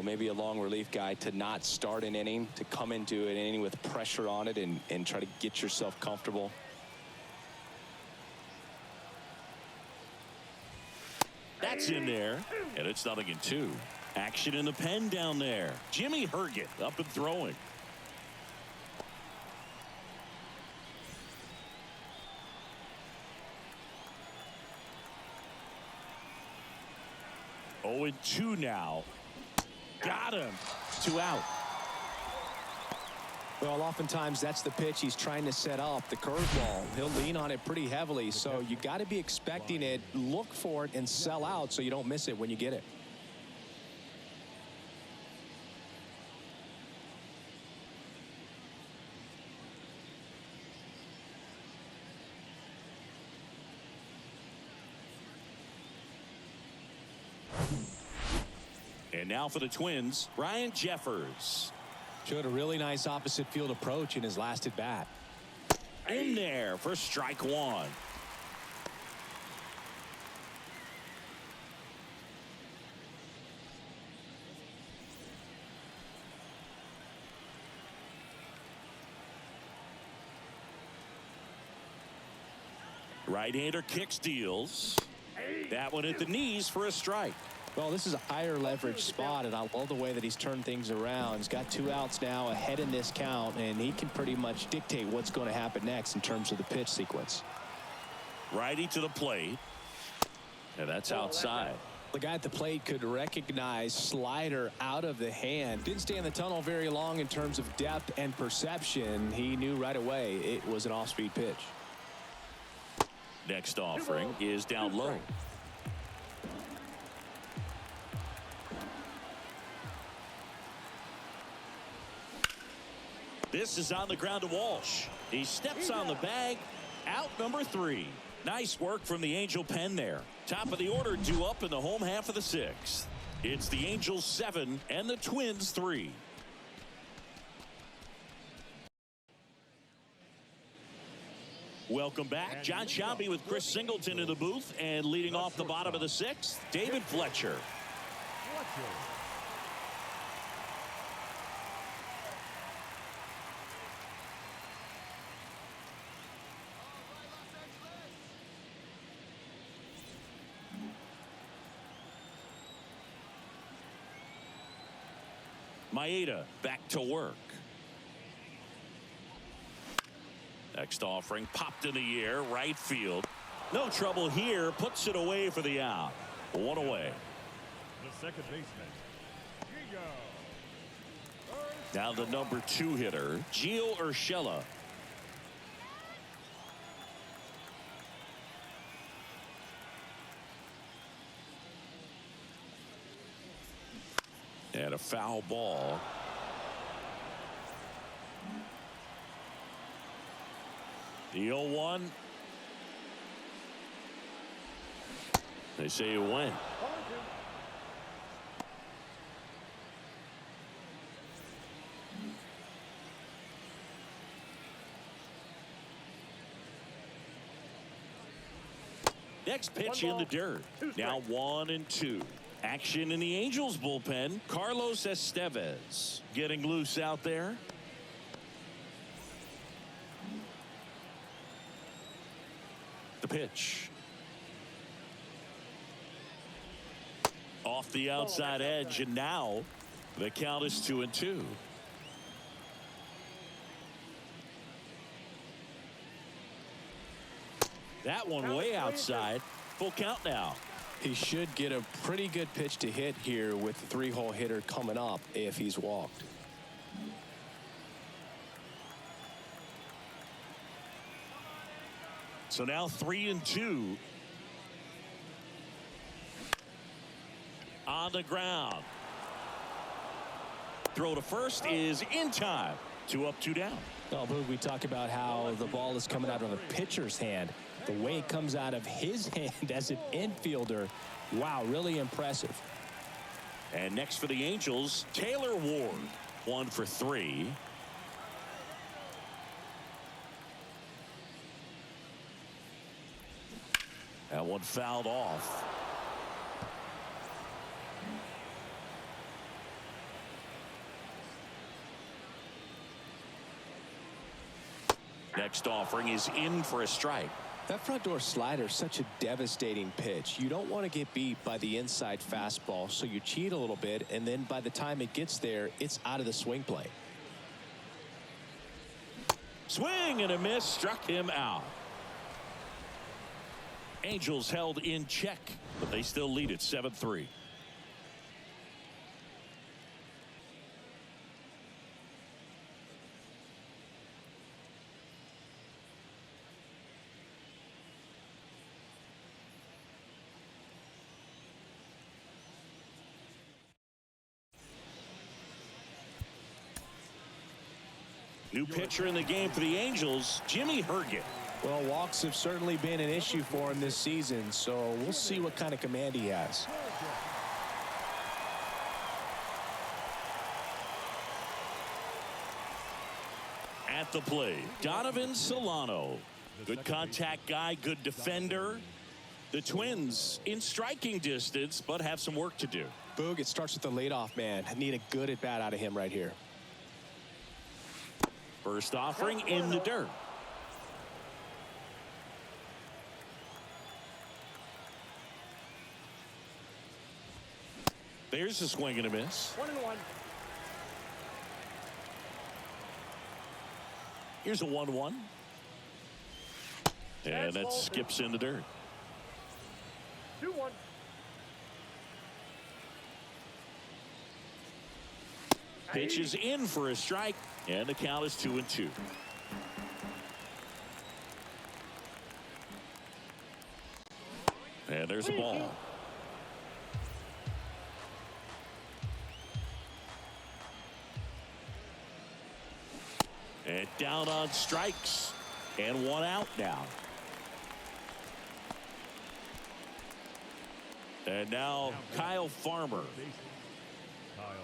maybe a long relief guy, to not start an inning, to come into an inning with pressure on it and try to get yourself comfortable. That's in there, and it's 0-2. Action in the pen down there. Jimmy Herget up and throwing. Oh, and 2 now. Got him. 2 out. Well, oftentimes that's the pitch he's trying to set up, the curveball. He'll lean on it pretty heavily, so you got to be expecting it, look for it, and sell out so you don't miss it when you get it. And now for the Twins, Ryan Jeffers. Showed a really nice opposite field approach in his last at bat. In there for strike one. Right-hander kicks, deals. That one at the knees for a strike. Well, this is a higher leverage spot, and I love the way that he's turned things around. He's got 2 outs now ahead in this count, and he can pretty much dictate what's going to happen next in terms of the pitch sequence. Righty to the plate. And that's outside. The guy at the plate could recognize slider out of the hand. Didn't stay in the tunnel very long in terms of depth and perception. He knew right away it was an off-speed pitch. Next offering is down low. This is on the ground to Walsh. He steps on the bag. Out number 3. Nice work from the Angel pen there. Top of the order due up in the home half of the 6th. It's the Angels 7 and the Twins 3. Welcome back. John Sciambi with Chris Singleton in the booth, and leading off the bottom of the 6th, David Fletcher. Maeda back to work. Next offering popped in the air, right field. No trouble here, puts it away for the out. 1 away. The second baseman, Gio. Now the number 2 hitter, Gio Urshela. And a foul ball. The 0-1. They say it went. Next pitch in the dirt. Now 1-2. Action in the Angels bullpen. Carlos Estevez getting loose out there. The pitch. Off the outside edge, and now the count is 2-2. That one way outside. Full count now. He should get a pretty good pitch to hit here with the 3-hole hitter coming up if he's walked. So now 3-2. On the ground. throw to first is in time. 2 up, 2 down. Well, Boog, we talk about how the ball is coming out of a pitcher's hand. The way it comes out of his hand as an infielder, wow, really impressive. And next for the Angels, Taylor Ward, 1 for 3. That one fouled off. Next offering is in for a strike. That front door slider is such a devastating pitch. You don't want to get beat by the inside fastball, so you cheat a little bit, and then by the time it gets there, it's out of the swing plane. Swing and a miss, struck him out. Angels held in check, but they still lead it 7-3. New pitcher in the game for the Angels, Jimmy Herget. Well, walks have certainly been an issue for him this season, so we'll see what kind of command he has. At the plate, Donovan Solano. Good contact guy, good defender. The Twins in striking distance, but have some work to do. Boog, it starts with the leadoff man. I need a good at bat out of him right here. First offering in the dirt. There's a swing and a miss. 1-1. Here's a 1-1. And that skips in the dirt. 2-1. Pitch is in for a strike, and the count is 2-2. And there's a ball. And down on strikes, and 1 out now. And now Kyle Farmer. Kyle Farmer.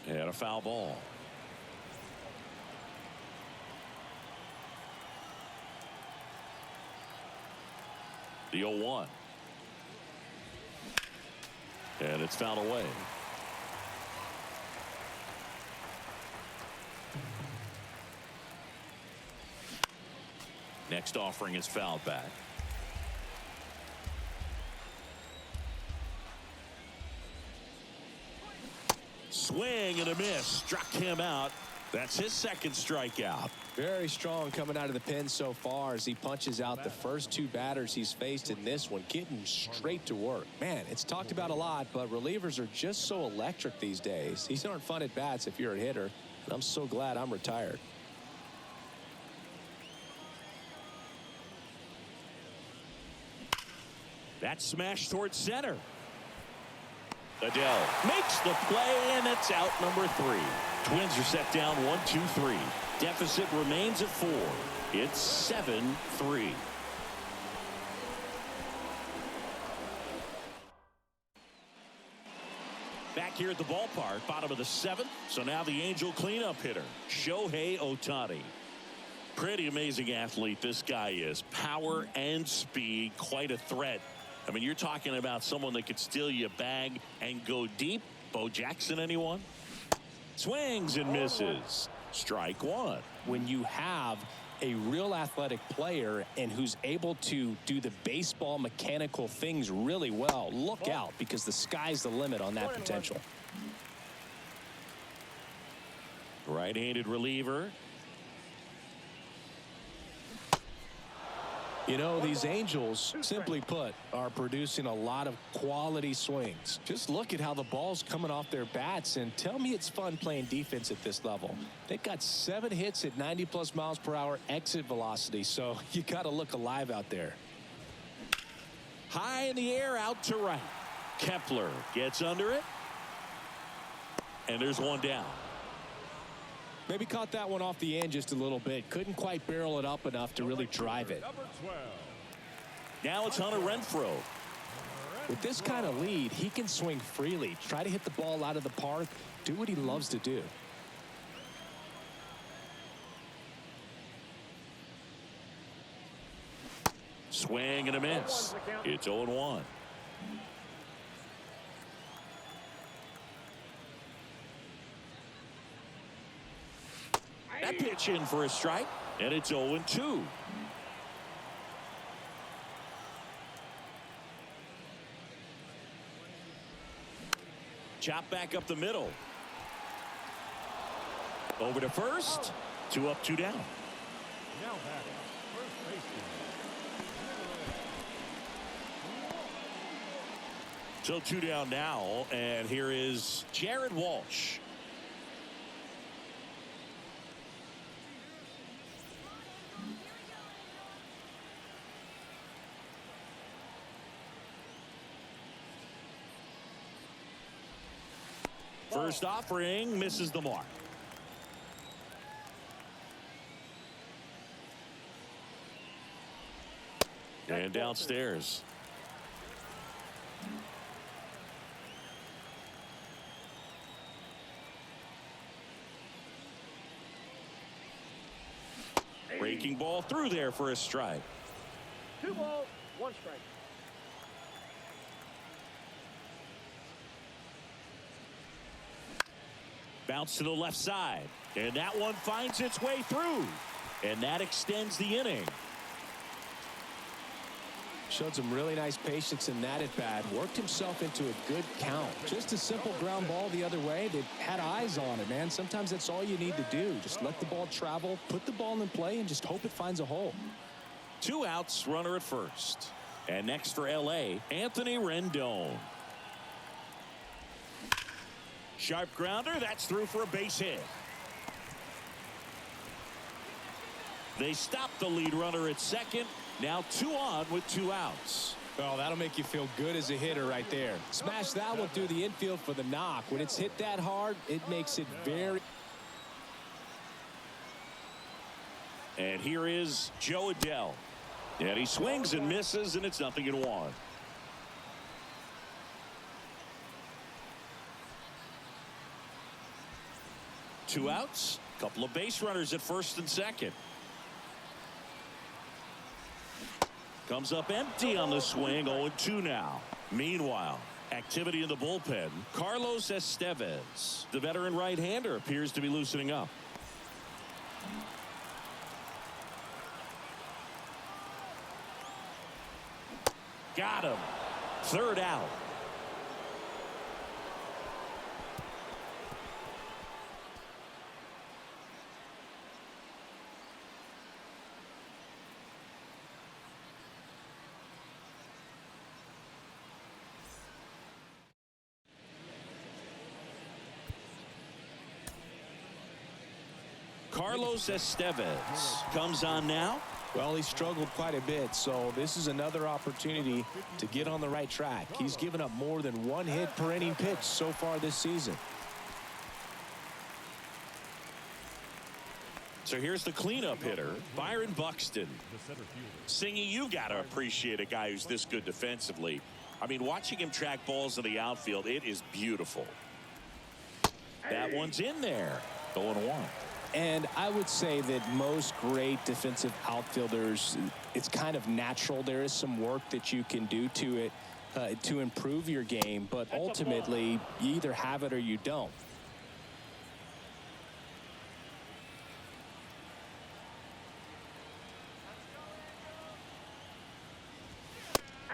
And a foul ball. The 0-1. And it's fouled away. Next offering is fouled back. Swing and a miss, struck him out. That's his second strikeout. Very strong coming out of the pen so far as he punches out the first 2 batters he's faced in this one, getting straight to work. Man, it's talked about a lot, but relievers are just so electric these days. These aren't fun at bats if you're a hitter, and I'm so glad I'm retired. That smash towards center. Adele makes the play, and it's out number 3. Twins are set down 1-2-3. Deficit remains at 4. It's 7-3. Back here at the ballpark, bottom of the 7th. So now the Angel cleanup hitter, Shohei Ohtani. Pretty amazing athlete this guy is. Power and speed, quite a threat. I mean, you're talking about someone that could steal you a bag and go deep. Bo Jackson, anyone? Swings and misses. Strike 1. When you have a real athletic player and who's able to do the baseball mechanical things really well, look out, because the sky's the limit on that potential. Right-handed reliever. You know, these Angels, simply put, are producing a lot of quality swings. Just look at how the ball's coming off their bats, and tell me it's fun playing defense at this level. They've got 7 hits at 90+ miles per hour exit velocity, so you got to look alive out there. High in the air, out to right. Kepler gets under it. And there's one down. Maybe caught that one off the end just a little bit. Couldn't quite barrel it up enough to really drive it. Number 12. Now it's Hunter Renfroe. With this kind of lead, he can swing freely, try to hit the ball out of the park, do what he loves to do. Swing and a miss. It's 0-1. That pitch in for a strike, and it's 0-2. Chop back up the middle. Over to first. 2 up, 2 down. Now batting, first baseman. So 2 down now, and here is Jared Walsh. First offering misses the mark. And downstairs. Breaking ball through there for a strike. 2 balls, 1 strike. Bounce to the left side, and that one finds its way through, and that extends the inning. Showed some really nice patience in that at bat. Worked himself into a good count. Just a simple ground ball the other way. They had eyes on it, man. Sometimes that's all you need to do. Just let the ball travel, put the ball in play, and just hope it finds a hole. 2 outs, runner at first. And next for L.A., Anthony Rendon. Sharp grounder, that's through for a base hit. They stop the lead runner at second. Now 2 on with 2 outs. Well, that'll make you feel good as a hitter right there. Smash that one through the infield for the knock. When it's hit that hard, it makes it very... And here is Joe Adell. And he swings and misses, and it's 0-1. Two outs, couple of base runners at first and second. Comes up empty on the swing, 0-2 now. Meanwhile, activity in the bullpen. Carlos Estevez, the veteran right-hander, appears to be loosening up. Got him. 3rd out. Carlos Estevez comes on now. Well, he struggled quite a bit, so this is another opportunity to get on the right track. He's given up more than 1 hit per inning pitch so far this season. So here's the cleanup hitter, Byron Buxton. Singy, you got to appreciate a guy who's this good defensively. I mean, watching him track balls in the outfield, it is beautiful. That one's in there. 0-1. And I would say that most great defensive outfielders, it's kind of natural. There is some work that you can do to it to improve your game, but ultimately you either have it or you don't.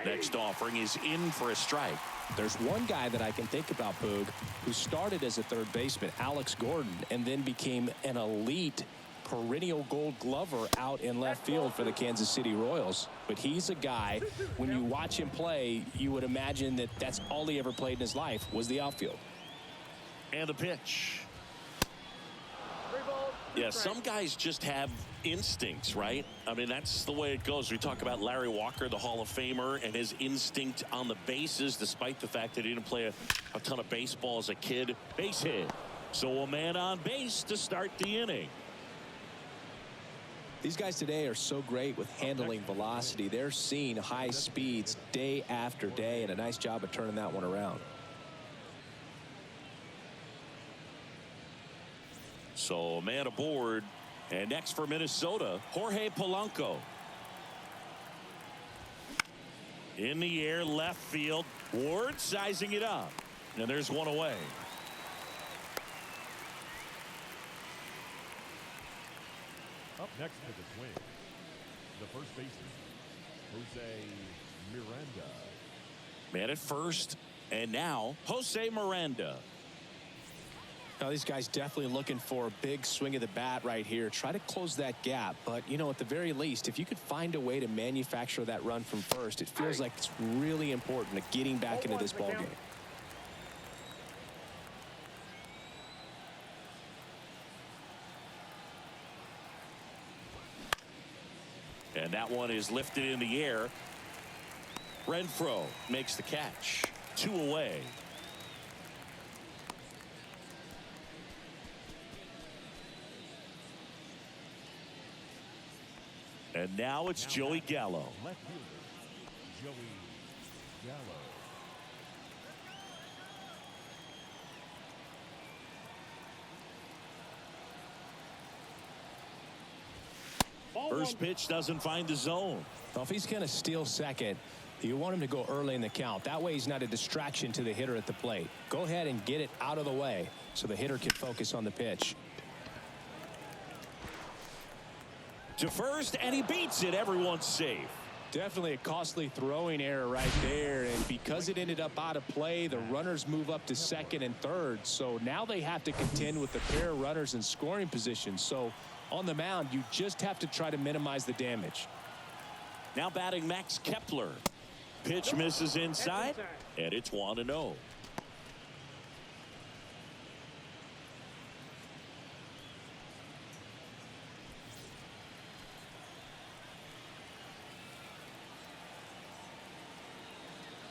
Next offering is in for a strike. There's one guy that I can think about, Boog, who started as a third baseman, Alex Gordon, and then became an elite perennial Gold Glover out in left field for the Kansas City Royals. But he's a guy, when you watch him play, you would imagine that that's all he ever played in his life was the outfield. And the pitch. Yeah, some guys just have instincts, right? I mean, that's the way it goes. We talk about Larry Walker, the Hall of Famer, and his instinct on the bases, despite the fact that he didn't play a ton of baseball as a kid. Base hit. So a man on base to start the inning. These guys today are so great with handling velocity. They're seeing high speeds day after day, and a nice job of turning that one around. So a man aboard, and next for Minnesota, Jorge Polanco. In the air, left field. Ward sizing it up, and there's one away. Up next to the Twins, the first baseman, Jose Miranda. Man at first, and now Jose Miranda. Now, these guys definitely looking for a big swing of the bat right here. Try to close that gap. But, you know, at the very least, if you could find a way to manufacture that run from first, it feels like it's really important to getting back into this ballgame. And that one is lifted in the air. Renfroe makes the catch. 2 away. And now it's Joey Gallo. Left fielder, Joey Gallo. First pitch doesn't find the zone. Well, if he's going to steal second, you want him to go early in the count. That way he's not a distraction to the hitter at the plate. Go ahead and get it out of the way so the hitter can focus on the pitch. To first, and he beats it. Everyone's safe. Definitely a costly throwing error right there, and because it ended up out of play, the runners move up to second and third. So now they have to contend with the pair of runners in scoring position. So on the mound, you just have to try to minimize the damage. Now batting Max Kepler. Pitch misses inside, and it's 1-0.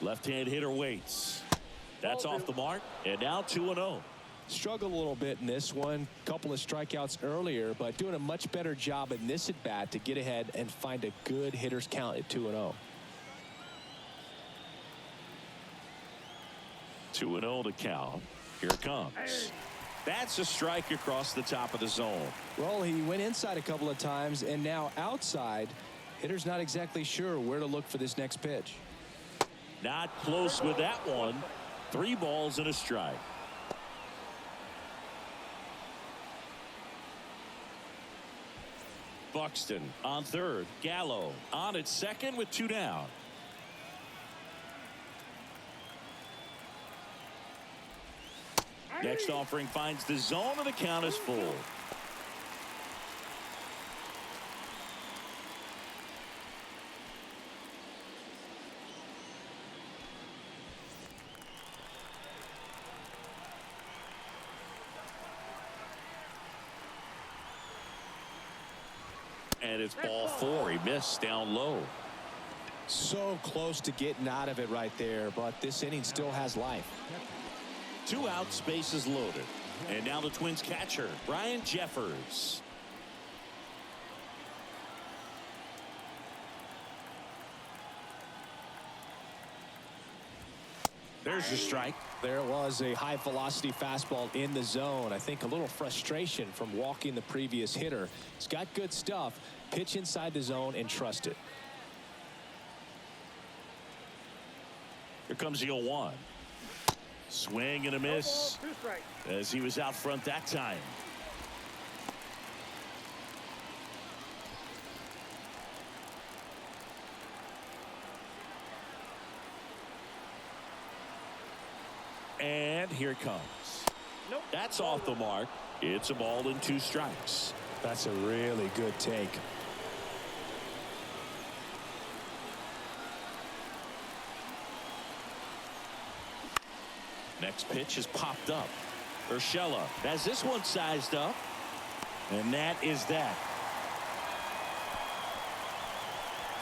Left-hand hitter waits. That's off the mark, and now 2-0. Struggled a little bit in this one. Couple of strikeouts earlier, but doing a much better job in this at bat to get ahead and find a good hitter's count at 2-0. 2-0 to count. Here it comes. That's a strike across the top of the zone. Well, he went inside a couple of times, and now outside. Hitter's not exactly sure where to look for this next pitch. Not close with that one. 3 balls and a strike. Buxton on third. Gallo on at second with 2 down. Next offering finds the zone, and the count is full. And it's ball 4. He missed down low. So close to getting out of it right there, but this inning still has life. 2 outs, bases loaded. And now the Twins catcher, Brian Jeffers. There's the strike. There was a high velocity fastball in the zone. I think a little frustration from walking the previous hitter. He's got good stuff. Pitch inside the zone and trust it. Here comes the 0-1. Swing and a miss as he was out front that time. And here it comes. That's off the mark. It's a ball and 2 strikes. That's a really good take. Next pitch is popped up. Urshela has this one sized up. And that is that.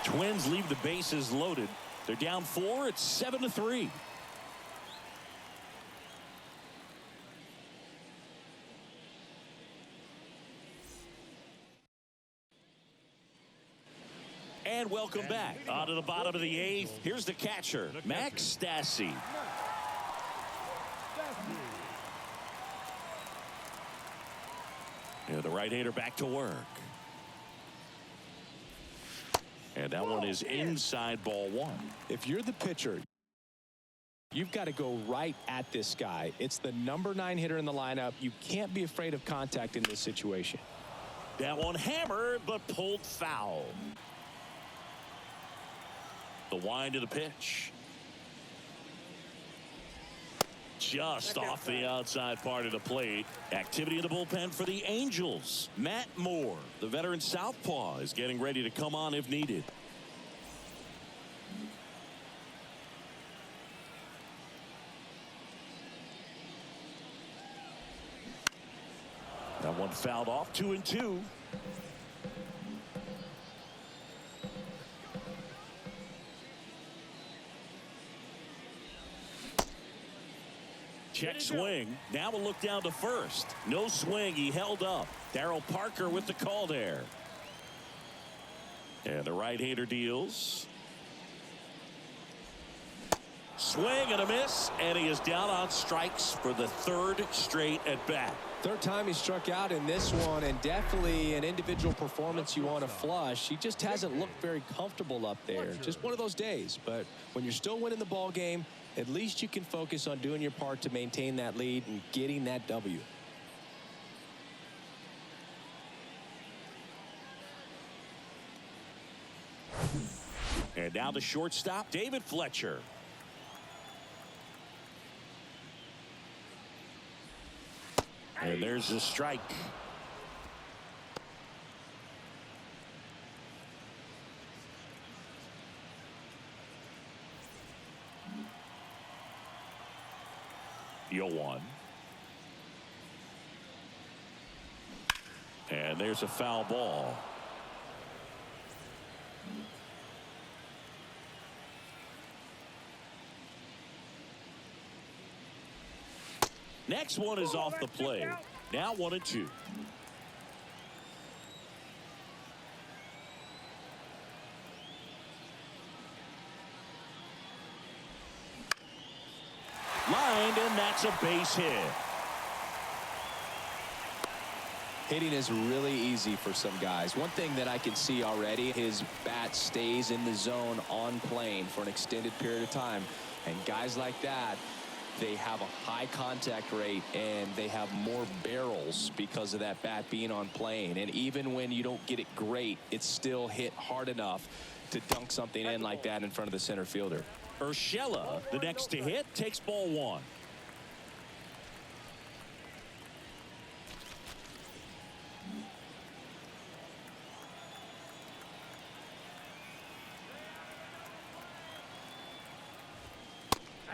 Twins leave the bases loaded. They're down 4. It's 7-3. And welcome back. On to the bottom of the 8th. Here's the catcher, Max Stassi. Yeah, the right-hander back to work. And that one is inside ball 1. If you're the pitcher, you've got to go right at this guy. It's the number 9 hitter in the lineup. You can't be afraid of contact in this situation. That one hammered, but pulled foul. The wind of the pitch. Just off the outside part of the plate. Activity in the bullpen for the Angels. Matt Moore, the veteran southpaw, is getting ready to come on if needed. That one fouled off. 2-2. Check swing. Now we'll look down to first. No swing. He held up. Darryl Parker with the call there. And the right-hander deals. Swing and a miss. And he is down on strikes for the 3rd straight at bat. 3rd time he struck out in this one, and definitely an individual performance you want to flush. He just hasn't looked very comfortable up there. Just one of those days. But when you're still winning the ball game, at least you can focus on doing your part to maintain that lead and getting that W. And now the shortstop, David Fletcher. And there's the strike. Yo one. And there's a foul ball. Next one is off the play. Now 1-2. Lined, and that's a base hit. Hitting is really easy for some guys. One thing that I can see already, his bat stays in the zone on plane for an extended period of time. And guys like that, they have a high contact rate and they have more barrels because of that bat being on plane. And even when you don't get it great, it's still hit hard enough to dunk something in like that in front of the center fielder. Urshela, the next to hit, takes ball 1.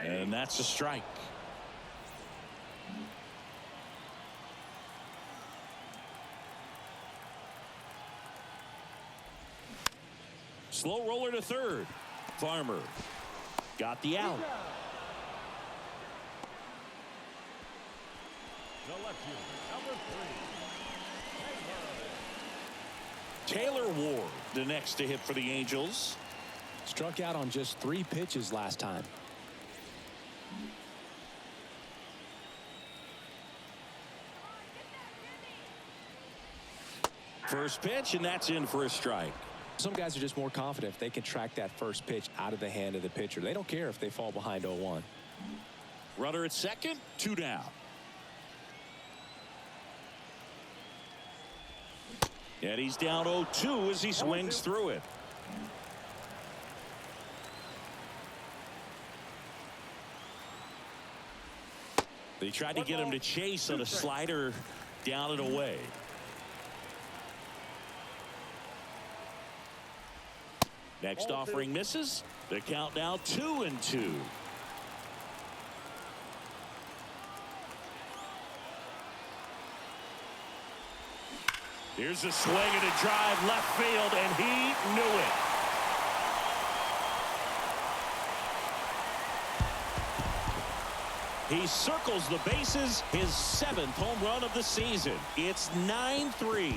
And that's a strike. Slow roller to third. Farmer got the out. The left fielder, number 3. Taylor Ward, the next to hit for the Angels. Struck out on just 3 pitches last time. First pitch, and that's in for a strike. Some guys are just more confident if they can track that first pitch out of the hand of the pitcher. They don't care if they fall behind 0-1. Runner at second, 2 down. And he's down 0-2 as he swings through it. They tried to get him to chase on a slider down and away. Next offering misses. The count now 2-2. Here's a swing and a drive left field, and he knew it. He circles the bases, his 7th home run of the season. It's 9-3.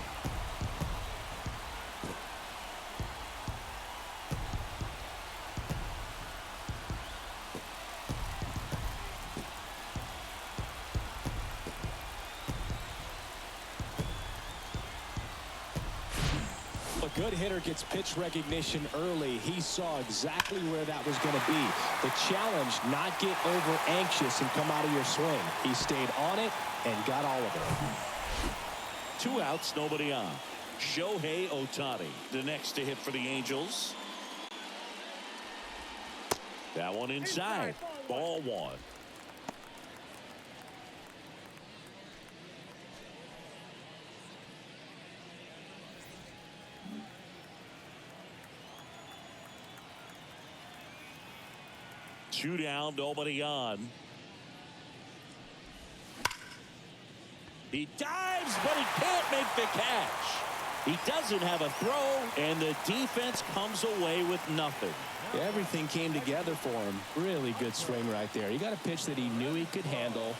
A good hitter gets pitch recognition early. He saw exactly where that was going to be. The challenge, not get over anxious and come out of your swing. He stayed on it and got all of it. 2 outs, nobody on. Shohei Ohtani, the next to hit for the Angels. That one inside. Ball 1. Two down, nobody on. He dives, but he can't make the catch. He doesn't have a throw, and the defense comes away with nothing. Everything came together for him. Really good swing right there. He got a pitch that he knew he could handle,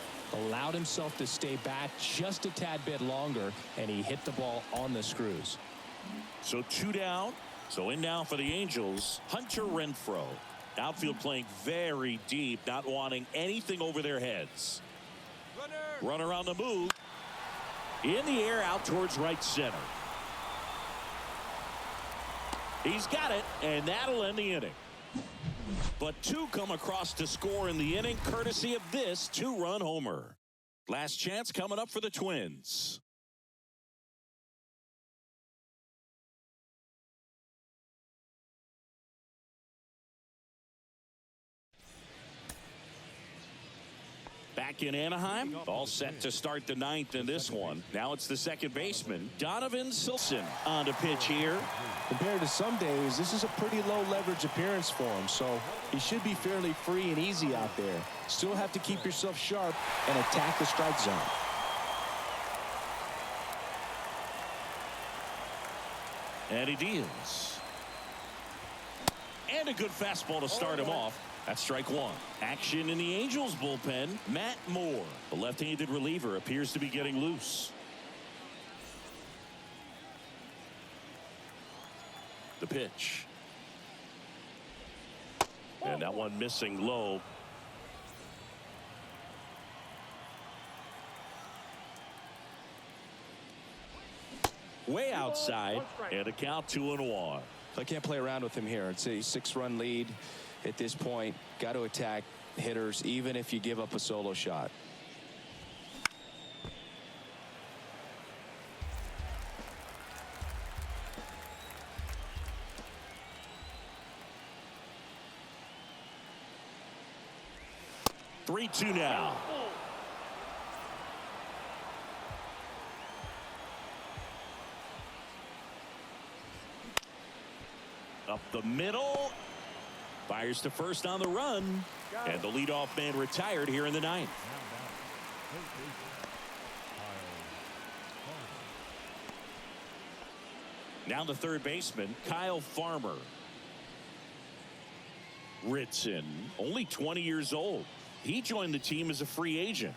allowed himself to stay back just a tad bit longer, and he hit the ball on the screws. So 2 down. So in now for the Angels, Hunter Renfroe. Outfield playing very deep, not wanting anything over their heads. Runner on the move. In the air, out towards right center. He's got it, and that'll end the inning. But 2 come across to score in the inning, courtesy of this 2-run homer. Last chance coming up for the Twins. Back in Anaheim, all set to start the 9th in this one. Now it's the second baseman, Donovan Silson, on to pitch here. Compared to some days, this is a pretty low leverage appearance for him, so he should be fairly free and easy out there. Still have to keep yourself sharp and attack the strike zone. And he deals. And a good fastball to start him off. That's strike 1. Action in the Angels bullpen. Matt Moore, the left-handed reliever, appears to be getting loose. The pitch. And that one missing low. Way outside, and a count 2-1. I can't play around with him here. It's a 6-run lead. At this point, got to attack hitters even if you give up a solo shot. Three 2 now. Up the middle. Fires to first on the run. And the leadoff man retired here in the 9th. Now the third baseman, Kyle Farmer. Ritson, only 20 years old. He joined the team as a free agent.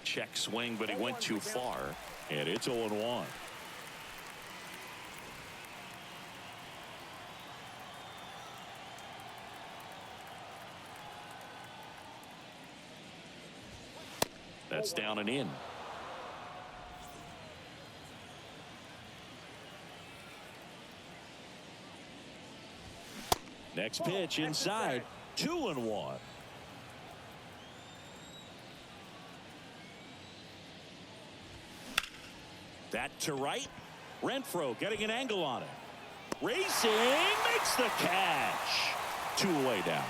Check swing, but he went too far. And it's 0-1. That's down and in. Next pitch inside. 2-1. That to right. Renfroe getting an angle on it. Racing, makes the catch. 2 away down.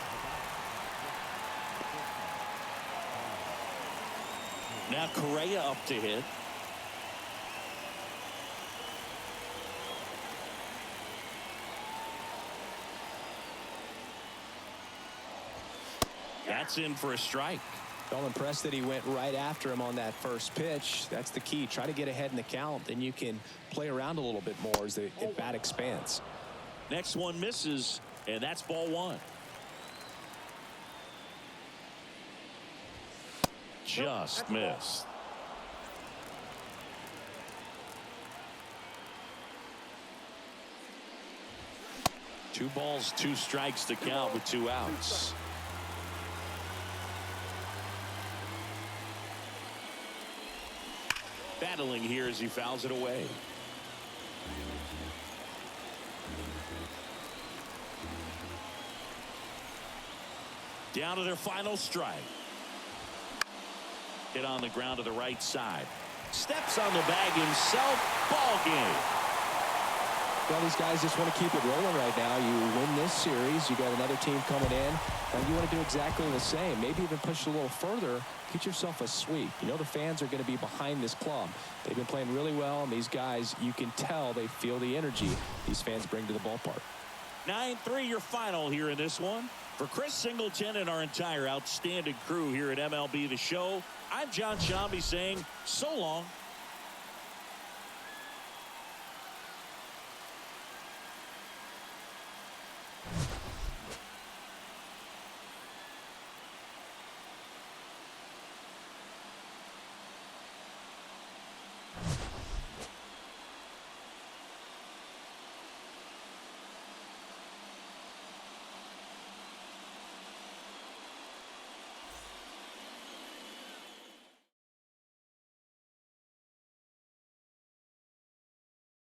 Now Correa up to hit. That's in for a strike. Well, impressed that he went right after him on that first pitch. That's the key. Try to get ahead in the count. Then you can play around a little bit more as the at-bat expands. Next one misses, and that's ball one. Just missed. Two balls, two strikes to count with two outs. Battling here as he fouls it away. Down to their final strike. Hit on the ground to the right side. Steps on the bag himself. Ball game. Well, these guys just want to keep it rolling right now. You win this series, you got another team coming in, and you want to do exactly the same. Maybe even push a little further. Get yourself a sweep. You know the fans are going to be behind this club. They've been playing really well, and these guys, you can tell they feel the energy these fans bring to the ballpark. 9-3 your final here in this one. For Chris Singleton and our entire outstanding crew here at MLB The Show, I'm John Shambi saying so long.